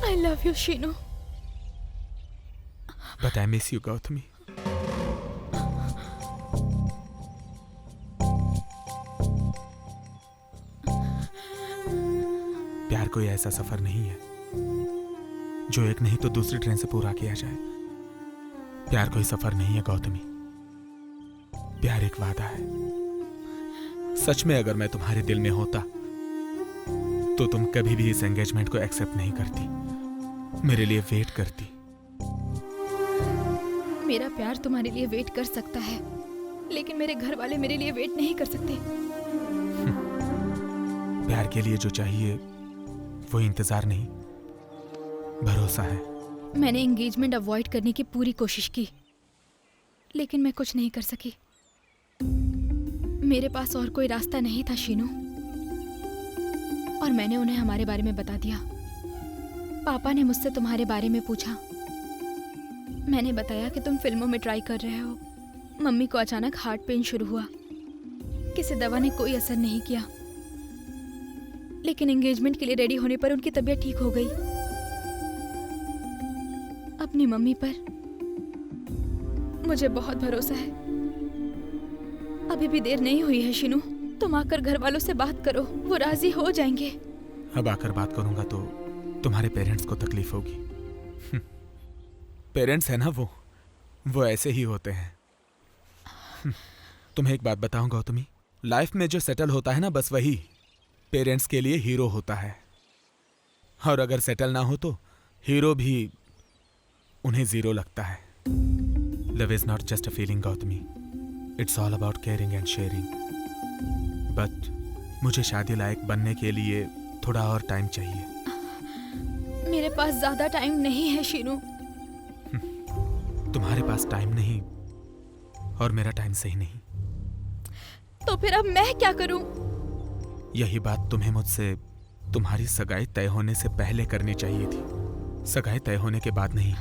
I love you, Sheenu. But I miss you, Gautami. प्यार कोई ऐसा सफर नहीं है जो एक नहीं तो दूसरी ट्रेन से पूरा किया जाए। प्यार कोई सफर नहीं है गौतमी, प्यार एक वादा है। सच में अगर मैं तुम्हारे दिल में होता तो तुम कभी भी इस एंगेजमेंट को एक्सेप्ट नहीं करती, मेरे लिए वेट करती। मेरा प्यार तुम्हारे लिए वेट कर सकता है, लेकिन मेरे घर वाले मेरे लिए वेट नहीं कर सकते। प्यार के लिए जो चाहिए वो इंतजार नहीं, भरोसा है। मैंने एंगेजमेंट अवॉइड करने की पूरी कोशिश की, लेकिन मैं कुछ नहीं कर सकी। मेरे पास और कोई रास्ता नहीं था शीनू, और मैंने उन्हें हमारे बारे में बता दिया। पापा ने मुझसे तुम्हारे बारे में पूछा। मैंने बताया कि तुम फिल्मों में ट्राई कर रहे हो। मम्मी को अचानक हार्ट पेन शुरू हुआ, किसी दवा ने कोई असर नहीं किया, लेकिन एंगेजमेंट के लिए रेडी होने पर उनकी तबीयत ठीक हो गई। अपनी मम्मी पर मुझे बहुत भरोसा है। अभी भी देर नहीं हुई है शीनू, तुम आकर घर वालों से बात करो, वो राजी हो जाएंगे। अब आकर बात करूंगा तो तुम्हारे पेरेंट्स को तकलीफ होगी। पेरेंट्स है ना वो ऐसे ही होते हैं। तुम्हें एक बात बताऊं गौतमी, लाइफ में जो सेटल होता है ना बस वही पेरेंट्स के लिए हीरो होता है, और अगर सेटल ना हो तो हीरो भी उन्हें जीरो लगता है। Love is not just a feeling Gautami, it's all about caring and sharing. But मुझे शादी लायक बनने के लिए थोड़ा और टाइम चाहिए। मेरे पास ज्यादा टाइम नहीं है शीनू। तुम्हारे पास टाइम नहीं और मेरा टाइम सही नहीं। तो फिर अब मैं क्या करूं? यही बात तुम्हें मुझसे तुम्हारी सगाई तय होने से पहले करनी चाहिए थी, सगाई तय होने के बाद नहीं।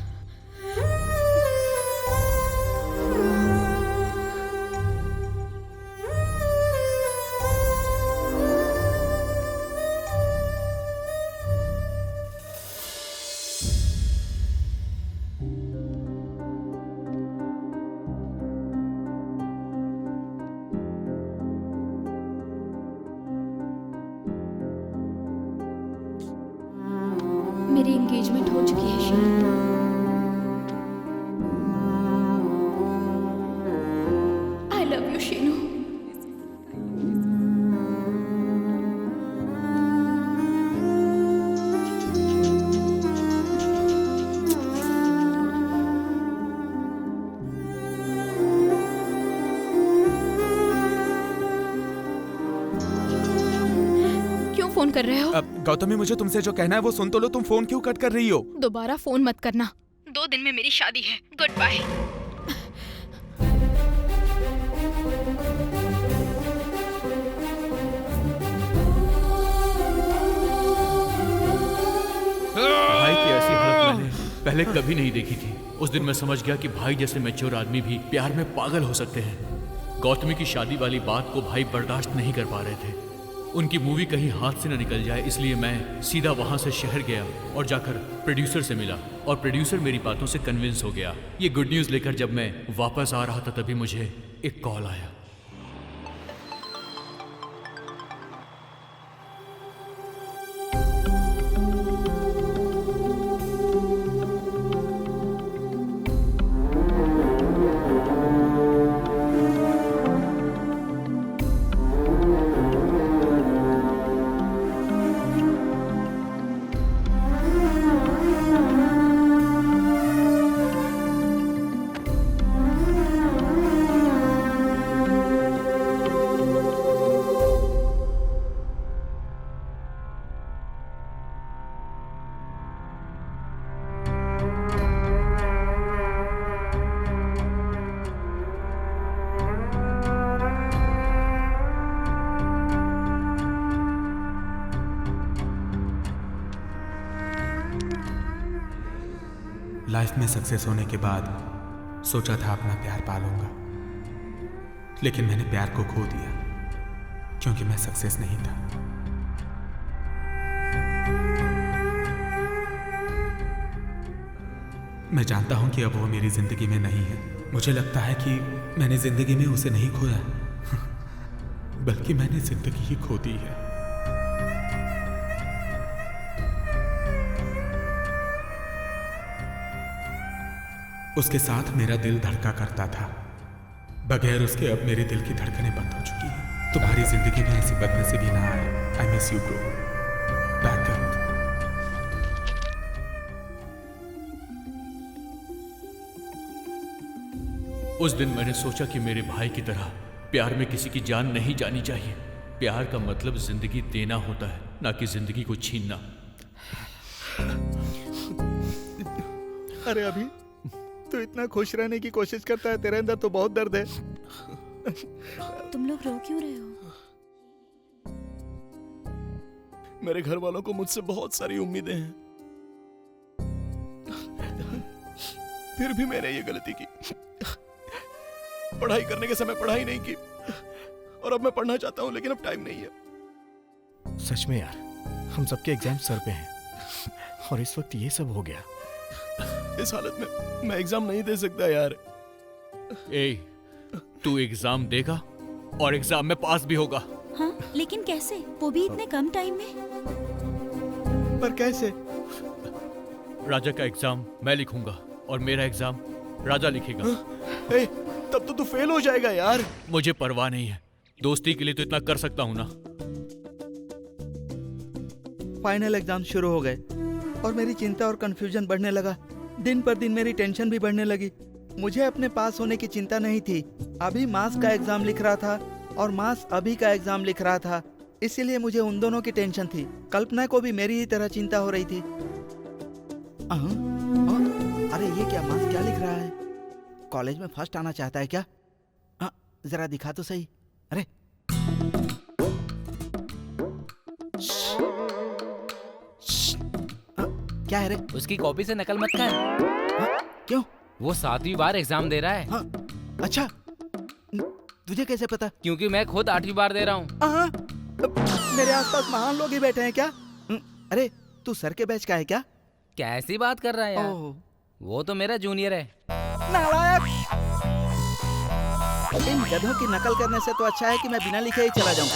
मेरी एंगेजमेंट हो चुकी है Sheenu. I love you Sheenu. क्यों फोन कर रहे हो? अब गौतमी, मुझे तुमसे जो कहना है वो सुन तो लो। तुम फोन क्यों कट कर रही हो? दोबारा फोन मत करना। 2 दिन में मेरी शादी है। Goodbye. भाई की ऐसी हालत मैंने पहले कभी नहीं देखी थी। उस दिन मैं समझ गया कि भाई जैसे मैच्योर आदमी भी प्यार में पागल हो सकते हैं। गौतमी की शादी वाली बात को भाई बर्दाश्त नहीं कर पा रहे थे। उनकी मूवी कहीं हाथ से न निकल जाए, इसलिए मैं सीधा वहां से शहर गया और जाकर प्रोड्यूसर से मिला और प्रोड्यूसर मेरी बातों से कन्विंस हो गया। ये गुड न्यूज़ लेकर जब मैं वापस आ रहा था तभी मुझे एक कॉल आया। लाइफ में सक्सेस होने के बाद सोचा था अपना प्यार पालूंगा, लेकिन मैंने प्यार को खो दिया क्योंकि मैं सक्सेस नहीं था। मैं जानता हूं कि अब वो मेरी जिंदगी में नहीं है। मुझे लगता है कि मैंने जिंदगी में उसे नहीं खोया बल्कि मैंने जिंदगी ही खो दी है। उसके साथ मेरा दिल धड़का करता था, बगैर उसके अब मेरे दिल की धड़कनें बंद हो चुकी हैं। तुम्हारी जिंदगी में ऐसी बदनसीबी ना आए। आई miss you bro. Back up. उस दिन मैंने सोचा कि मेरे भाई की तरह प्यार में किसी की जान नहीं जानी चाहिए। प्यार का मतलब जिंदगी देना होता है, ना कि जिंदगी को छीनना। अरे अभी तू इतना खुश रहने की कोशिश करता है, तेरे अंदर तो बहुत दर्द है। तुम लोग रो क्यों रहे हो? मेरे घर वालों को मुझसे बहुत सारी उम्मीदें हैं, फिर भी मैंने ये गलती की। पढ़ाई करने के समय पढ़ाई नहीं की और अब मैं पढ़ना चाहता हूं लेकिन अब टाइम नहीं है। सच में यार, हम सबके एग्जाम सर पे हैं और इस वक्त ये सब हो गया। इस हालत में मैं एग्जाम नहीं दे सकता यार। तू एग्जाम देगा और एग्जाम में पास भी होगा। हाँ, लेकिन कैसे? वो भी इतने कम टाइम में। पर कैसे? राजा का एग्जाम मैं लिखूंगा और मेरा एग्जाम राजा लिखेगा। तब तो तू फेल हो जाएगा यार। मुझे परवाह नहीं है, दोस्ती के लिए तो इतना कर सकता हूँ ना। फाइनल एग्जाम शुरू हो गए और मेरी चिंता और कंफ्यूजन बढ़ने लगा। दिन पर दिन मेरी टेंशन भी बढ़ने लगी। मुझे अपने पास होने की चिंता नहीं थी। अभी मास का एग्जाम लिख रहा था और मास अभी का एग्जाम लिख रहा था। इसीलिए मुझे उन दोनों की टेंशन थी। कल्पना को भी मेरी ही तरह चिंता हो रही थी। अरे ये क्या मास क्या लिख रहा है? कॉलेज में फर्स्ट आना चाहता है क्या? जरा दिखा तो सही। अरे क्या है रे? उसकी कॉपी से नकल मत कर। क्यों? वो 7वीं बार एग्जाम दे रहा है। अच्छा, तुझे कैसे पता? क्योंकि मैं खुद 8वीं बार दे रहा हूँ। मेरे आसपास महान लोग ही बैठे हैं क्या? अरे तू सर के बैच का है क्या? कैसी बात कर रहा है यार? वो तो मेरा जूनियर है। नालायक! इन गधों की नकल करने से तो अच्छा है कि मैं बिना लिखे ही चला जाऊं।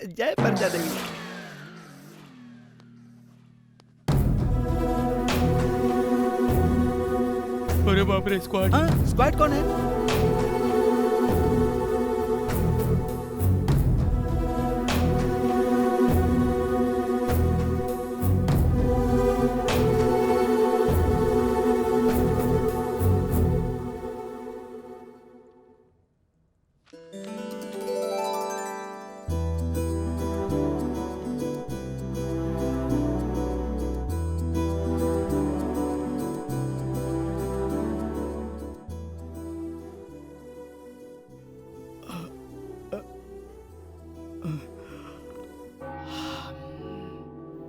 जय प्रजा देवी। अरे बाप रे, स्क्वाड। स्क्वाड कौन है?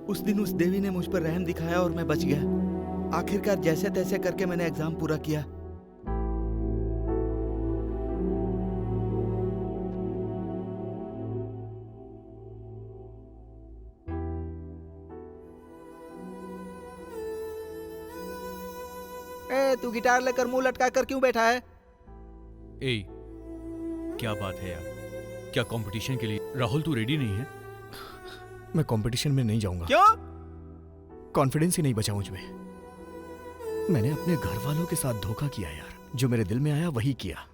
उस दिन उस देवी ने मुझ पर रहम दिखाया और मैं बच गया। आखिरकार जैसे तैसे करके मैंने एग्जाम पूरा किया। तू गिटार लेकर मुंह लटका कर क्यों बैठा है? क्या बात है यार? क्या कंपटीशन के लिए राहुल तू रेडी नहीं है? मैं कंपटीशन में नहीं जाऊंगा। क्यों? कॉन्फिडेंस ही नहीं बचा मुझ में। मैंने अपने घर वालों के साथ धोखा किया यार। जो मेरे दिल में आया वही किया।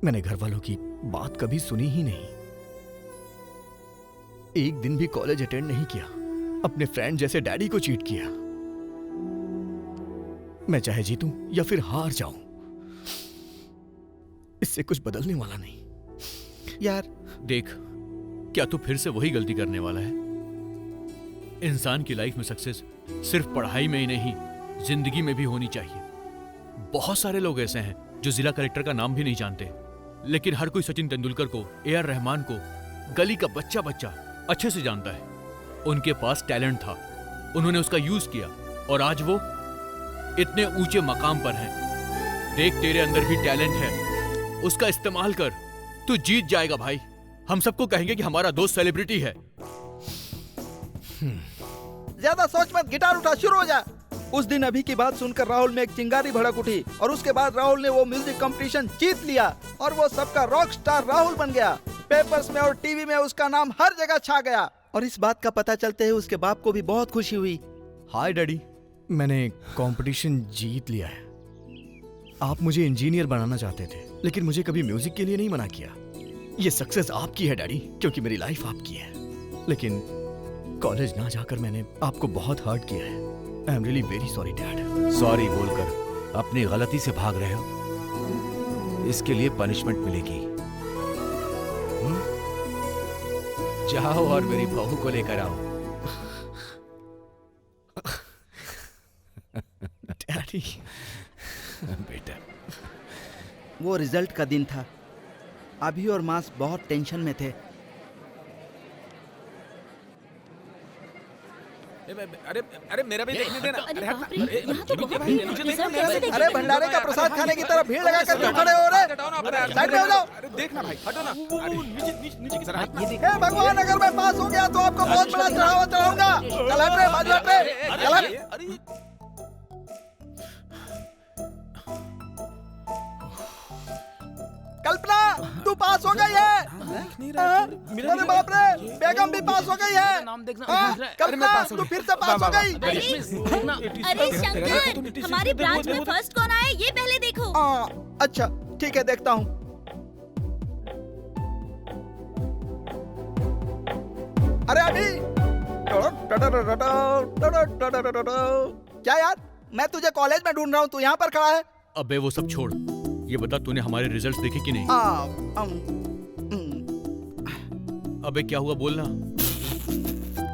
मैंने घर वालों की बात कभी सुनी ही नहीं। एक दिन भी कॉलेज अटेंड नहीं किया। अपने फ्रेंड जैसे डैडी को चीट किया। मैं चाहे जीतूं या फिर हार जाऊं, इससे कुछ बदलने वाला नहीं। यार देख, क्या तू फिर से वही गलती करने वाला है? इंसान की लाइफ में सक्सेस सिर्फ पढ़ाई में ही नहीं, जिंदगी में भी होनी चाहिए। बहुत सारे लोग ऐसे हैं जो जिला कलेक्टर का नाम भी नहीं जानते, लेकिन हर कोई सचिन तेंदुलकर को, AR रहमान को, गली का बच्चा बच्चा अच्छे से जानता है। उनके पास टैलेंट था, उन्होंने उसका यूज किया और आज वो इतने ऊंचे मकाम पर हैं। देख, तेरे अंदर भी टैलेंट है, उसका इस्तेमाल कर। तू जीत जाएगा भाई। हम सबको कहेंगे कि हमारा दोस्त सेलिब्रिटी है। ज्यादा सोच मत, गिटार उठा, शुरू हो जा। उस दिन अभी की बात सुनकर राहुल में एक चिंगारी भड़क उठी और उसके बाद राहुल ने वो म्यूजिक कंपटीशन जीत लिया और वो सबका रॉक स्टार राहुल बन गया। पेपर्स में और टीवी में उसका नाम हर जगह छा गया और इस बात का पता चलते ही उसके बाप को भी बहुत खुशी हुई। हाय डैडी, मैंने कंपटीशन जीत लिया है। आप मुझे इंजीनियर बनाना चाहते थे, लेकिन मुझे कभी म्यूजिक के लिए नहीं मना किया। ये सक्सेस आपकी है डैडी, क्योंकि मेरी लाइफ आपकी है। लेकिन कॉलेज ना जाकर मैंने आपको बहुत हर्ट किया है। I am really very sorry dad. Sorry बोलकर अपनी गलती से भाग रहे हो, इसके लिए पनिशमेंट मिलेगी। जाओ और मेरी बहू को लेकर आओ। डैडी। बेटा, वो रिजल्ट का दिन था। अभी और मास बहुत टेंशन में थे। अरे मेरा भी देखने देना। अरे भंडारे का प्रसाद खाने की तरह भीड़ लगा कर क्यों खड़े हो रहे? साइड में हो जाओ। देखना भाई, हटो ना। नीचे की तरफ। हे भगवान, अगर मैं पास हो गया तो आपको बहुत बड़ा चढ़ावा चढ़ाऊंगा। चल हट रे, बाजू हट रे, चल हट। कल्पना, तू पास हो गई है। अरे बाप रे, बेगम भी पास हो गई है। कल्पना, तू फिर से पास हो गई। अरे शंकर, हमारी ब्रांच में फर्स्ट कौन आया ये पहले देखो। अच्छा ठीक है, देखता हूँ। अरे अभी क्या यार, मैं तुझे कॉलेज में ढूंढ रहा हूँ, तू यहाँ पर खड़ा है। अबे वो सब छोड़, ये बता तूने हमारे रिजल्ट्स देखे कि नहीं? अबे क्या हुआ बोलना।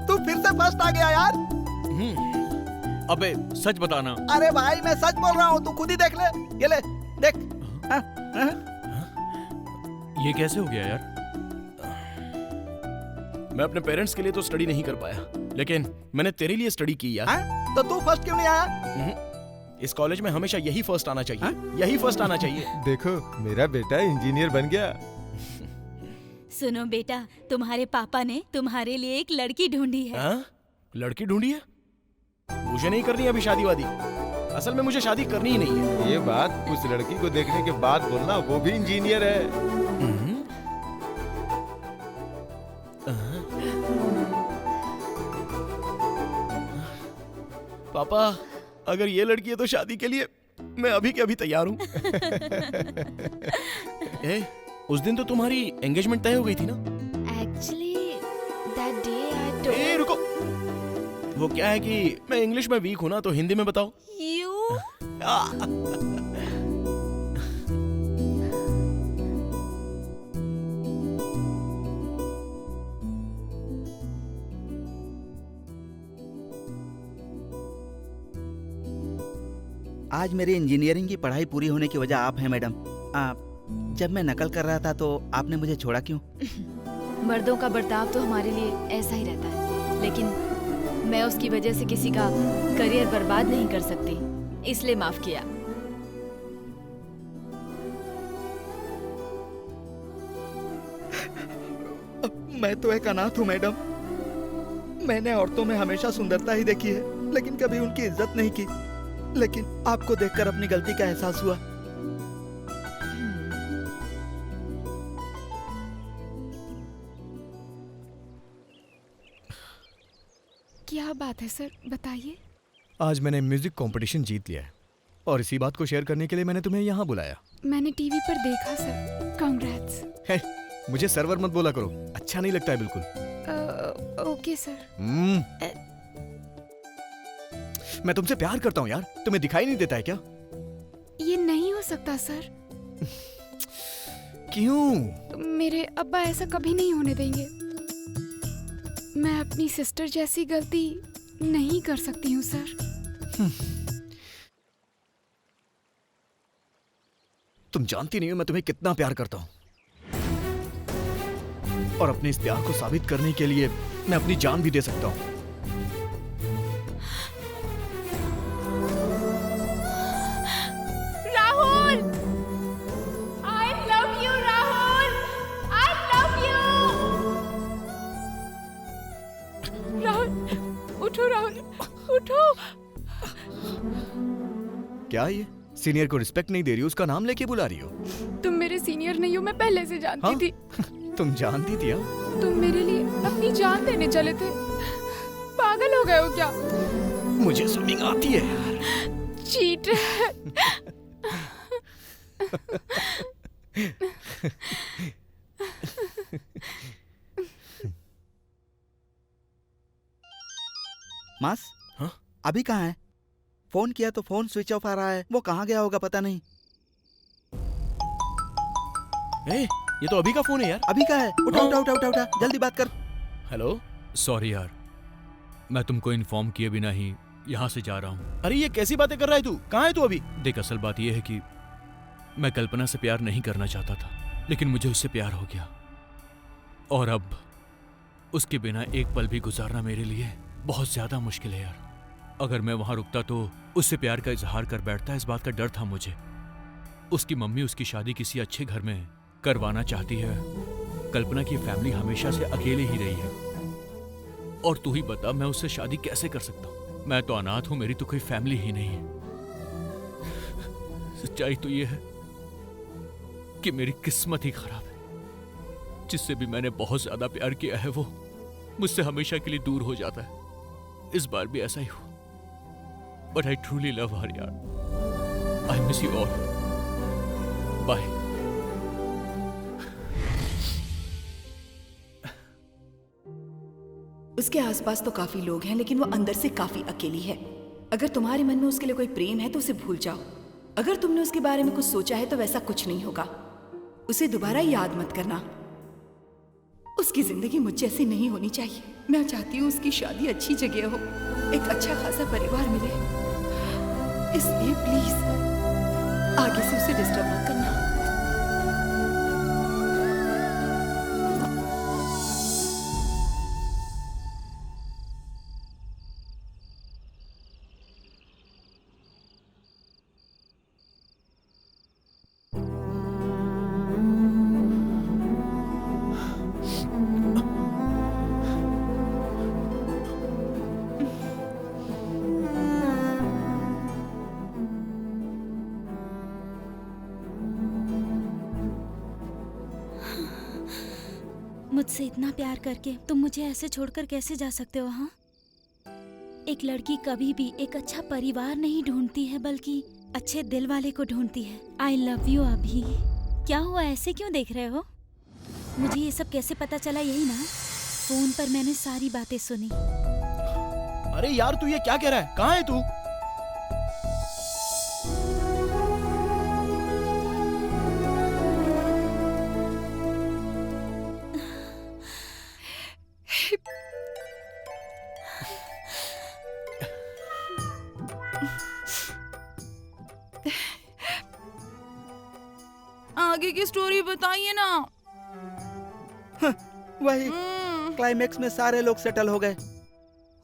तू फिर से फर्स्ट आ गया यार। अबे सच बताना। अरे भाई मैं सच बोल रहा हूँ, तू खुद ही देख ले। ये ले देख। ये कैसे हो गया यार? मैं अपने पेरेंट्स के लिए तो स्टडी नहीं कर पाया, लेकिन मैंने तेरे लिए स्टडी की यार। तो तू फर्स्ट क्यों नहीं आया? इस कॉलेज में हमेशा यही फर्स्ट आना चाहिए, यही फर्स्ट आना चाहिए। देखो मेरा बेटा इंजीनियर बन गया। सुनो बेटा, तुम्हारे पापा ने तुम्हारे लिए एक लड़की ढूंढी है। हाँ? लड़की ढूंढी है? मुझे नहीं करनी अभी शादी वादी। असल में मुझे शादी करनी ही नहीं है। ये बात उस लड़की को देखने के बाद बोलना, वो भी इंजीनियर है। पापा, अगर ये लड़की है तो शादी के लिए मैं अभी के अभी तैयार हूँ। उस दिन तो तुम्हारी एंगेजमेंट तय हो गई थी ना? Actually, that day I told... रुको, वो क्या है कि मैं इंग्लिश में वीक हूँ ना, तो हिंदी में बताओ। आज मेरी इंजीनियरिंग की पढ़ाई पूरी होने की वजह आप हैं मैडम। जब मैं नकल कर रहा था तो आपने मुझे छोड़ा क्यों? मर्दों का बर्ताव तो हमारे लिए ऐसा ही रहता है, लेकिन मैं उसकी वजह से किसी का करियर बर्बाद नहीं कर सकती, इसलिए माफ किया। मैं तो एक अनाथ हूँ मैडम। मैंने औरतों में हमेशा सुंदरता ही देखी है, लेकिन कभी उनकी इज्जत नहीं की। लेकिन आपको देखकर अपनी गलती का एहसास हुआ। क्या बात है सर, बताइए। आज मैंने म्यूजिक कंपटीशन जीत लिया है और इसी बात को शेयर करने के लिए मैंने तुम्हें यहाँ बुलाया। मैंने टीवी पर देखा सर। कांग्रेट्स। है, मुझे सर्वर मत बोला करो, अच्छा नहीं लगता है बिल्कुल। Okay sir. मैं तुमसे प्यार करता हूँ यार, तुम्हें दिखाई नहीं देता है क्या? ये नहीं हो सकता सर। क्यों? मेरे अब्बा ऐसा कभी नहीं होने देंगे। मैं अपनी सिस्टर जैसी गलती नहीं कर सकती हूँ सर। तुम जानती नहीं हो मैं तुम्हें कितना प्यार करता हूँ, और अपने इस प्यार को साबित करने के लिए मैं अपनी जान भी दे सकता हूँ। Rahul, I love you, Rahul, I love you। Rahul, उठो राहुल, उठो। क्या ये सीनियर को रिस्पेक्ट नहीं दे रही हो, उसका नाम लेके बुला रही हो? तुम मेरे सीनियर नहीं हो, मैं पहले से जानती थी। तुम जानती थी? हाँ? तुम मेरे लिए अपनी जान देने चले थे। पागल हो गए हो क्या? मुझे स्विमिंग आती है यार। चीटर। मास, हाँ? अभी कहाँ है? फोन किया तो फोन स्विच ऑफ आ रहा है। वो कहाँ गया होगा पता नहीं। ये तो अभी का फोन है यार। अभी का है? उठा उठा उठा उठा उठा, जल्दी बात कर। हेलो। सॉरी यार, मैं तुमको इन्फॉर्म किए बिना ही यहाँ से जा रहा हूँ। अरे ये कैसी बातें कर रहा है तू? कहाँ है तू अभी? देख, असल बात यह है कि मैं कल्पना से प्यार नहीं करना चाहता था, लेकिन मुझे उससे प्यार हो गया, और अब उसके बिना एक पल भी गुजारना मेरे लिए बहुत ज्यादा मुश्किल है यार। अगर मैं वहां रुकता तो उससे प्यार का इजहार कर बैठता, इस बात का डर था मुझे। उसकी मम्मी उसकी शादी किसी अच्छे घर में करवाना चाहती है। कल्पना की फैमिली हमेशा से अकेले ही रही है, और तू ही बता मैं उससे शादी कैसे कर सकता हूं? मैं तो अनाथ हूं, मेरी तो कोई फैमिली ही नहीं है। सच्चाई तो यह है कि मेरी किस्मत ही खराब है। जिससे भी मैंने बहुत ज्यादा प्यार किया है वो मुझसे हमेशा के लिए दूर हो जाता है। इस बार भी ऐसा ही हुआ। But I truly love her यार। I miss you all. Bye. उसके आसपास तो काफी लोग हैं, लेकिन वो अंदर से काफी अकेली है। अगर तुम्हारे मन में उसके लिए कोई प्रेम है तो उसे भूल जाओ। अगर तुमने उसके बारे में कुछ सोचा है तो वैसा कुछ नहीं होगा। उसे दोबारा याद मत करना। उसकी जिंदगी मुझ जैसी नहीं होनी चाहिए। मैं चाहती हूँ उसकी शादी अच्छी जगह हो, एक अच्छा खासा परिवार मिले। इसलिए प्लीज आगे से उसे डिस्टर्ब मत करना। मुझसे इतना प्यार करके तुम मुझे ऐसे छोड़कर कैसे जा सकते हो? हाँ, एक लड़की कभी भी एक अच्छा परिवार नहीं ढूंढती है बल्कि अच्छे दिल वाले को ढूंढती है। आई लव यू अभी। क्या हुआ, ऐसे क्यों देख रहे हो? मुझे ये सब कैसे पता चला? यही ना, फोन पर मैंने सारी बातें सुनी। अरे यार तू ये क्या कह रहा है? कहाँ है तू? आगे की स्टोरी बताइए ना। वही क्लाइमेक्स में सारे लोग सेटल हो गए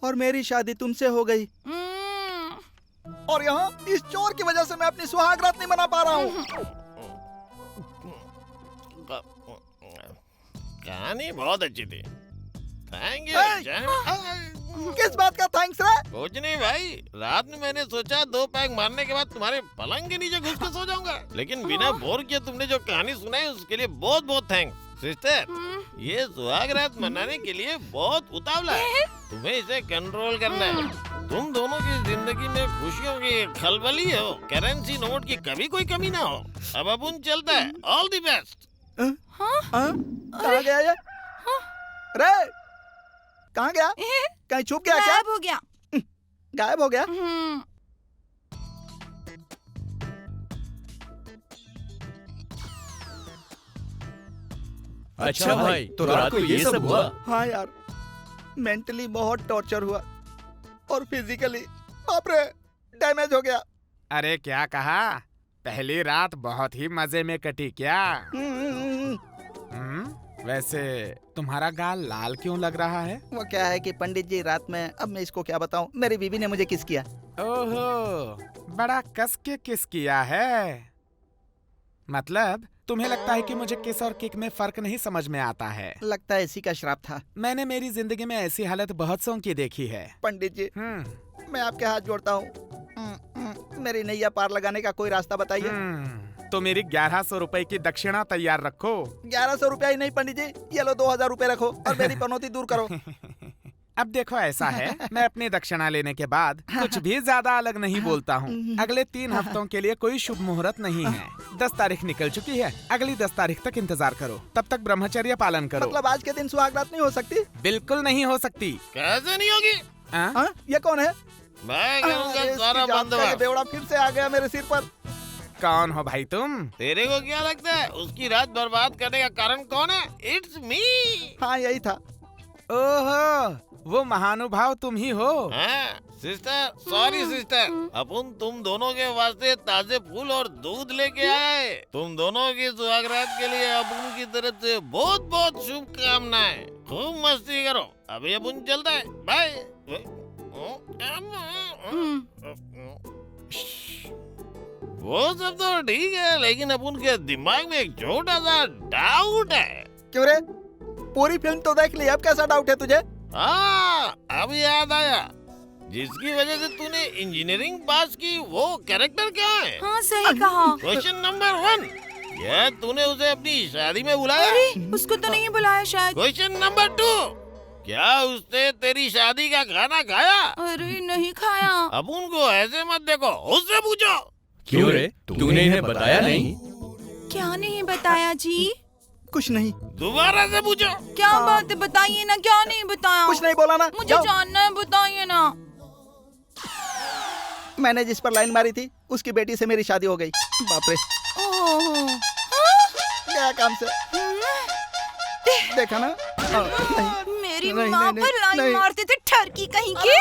और मेरी शादी तुमसे हो गई। और यहाँ इस चोर की वजह से मैं अपनी सुहागरात नहीं मना पा रहा हूँ। कहानी बहुत अच्छी थी। Thank you. किस बात का थैंक्स रे? कुछ नहीं भाई, रात में मैंने सोचा 2 पैग मारने के बाद तुम्हारे पलंग के नीचे घुस के सो जाऊंगा, लेकिन बिना बोर किए तुमने जो कहानी सुनाई उसके लिए बहुत बहुत थैंक्स। सिस्टर, ये सुहाग रात मनाने के लिए बहुत उतावला है। तुम्हें इसे कंट्रोल करना है। तुम दोनों की जिंदगी में खुशियों की खलबली हो, करेंसी नोट की कभी कोई कमी ना हो। अब अपन चलता है। All the best. कहाँ गया ये? रे कहाँ गया? कहीं छुप गया क्या? गायब हो गया। गायब हो गया? अच्छा भाई, तो रात को ये सब हुआ? हाँ यार, मेंटली बहुत टॉर्चर हुआ और फिजिकली बाप रे डैमेज हो गया। अरे क्या कहा? पहली रात बहुत ही मजे में कटी क्या? वैसे तुम्हारा गाल लाल क्यों लग रहा है? वो क्या है कि पंडित जी, रात में, अब मैं इसको क्या बताऊं, मेरी बीवी ने मुझे किस किया। ओहो, बड़ा कस के किस किया है। मतलब तुम्हें लगता है कि मुझे किस और किक में फर्क नहीं समझ में आता है? लगता है इसी का श्राप था। मैंने मेरी जिंदगी में ऐसी हालत बहुत सौ की देखी है। पंडित जी, मैं आपके हाथ जोड़ता हूँ, मेरी नैया पार लगाने का कोई रास्ता बताइए। तो मेरी 1100 रुपए की दक्षिणा तैयार रखो। 1100 रुपया ही नहीं पंडित जी, ये लो 2000 रुपए रखो और मेरी पनौती दूर करो। अब देखो ऐसा है, मैं अपनी दक्षिणा लेने के बाद कुछ भी ज्यादा अलग नहीं बोलता हूँ। अगले 3 हफ्तों के लिए कोई शुभ मुहूर्त नहीं है। 10 तारीख निकल चुकी है, अगली 10 तारीख तक इंतजार करो। तब तक ब्रह्मचर्य पालन करो। मतलब आज के दिन सुहागरात नहीं हो सकती? बिल्कुल नहीं हो सकती। कैसे नहीं होगी? ये कौन है? मैं करूंगा सारा बंदोबस्त। बेवड़ा फिर से आ गया मेरे सिर पर। कौन हो भाई तुम? तेरे को क्या लगता है उसकी रात बर्बाद करने का कारण कौन है? It's me. हाँ यही था। ओहो, वो महानुभाव तुम ही हो। हाँ, सिस्टर, सॉरी सिस्टर, अपन तुम दोनों के वास्ते ताजे फूल और दूध लेके आए। तुम दोनों की सुहागरात के लिए अपन की तरफ से बहुत बहुत शुभकामनाएं। खूब मस्ती करो। अभी अपन चलता है। बाय। वो सब तो ठीक है, लेकिन अपन के दिमाग में एक छोटा सा डाउट है। क्यों रे? पूरी फिल्म तो देख ली, अब कैसा डाउट है तुझे? हाँ, अब याद आया। जिसकी वजह से तूने इंजीनियरिंग पास की, वो कैरेक्टर क्या है? हाँ सही कहा। क्वेश्चन नंबर 1, क्या तूने उसे अपनी शादी में बुलाया? अरे, उसको तो नहीं बुलाया शायद। क्वेश्चन नंबर 2, क्या उसने तेरी शादी का खाना खाया? अरे नहीं खाया। अब उनको ऐसे मत देखो, उससे पूछो। क्यों रे, तूने इन्हें बताया नहीं? क्या नहीं बताया जी? कुछ नहीं। दोबारा से पूछो। क्या बात है, बताइए ना, क्या नहीं बताया? कुछ नहीं बोला ना। मुझे जानना है, बताइए ना। मैंने जिस पर लाइन मारी थी उसकी बेटी से मेरी शादी हो गई। बाप रे, क्या काम से देखा ना। मेरी माँ पर लाइन मारते थे ठरकी कहीं की।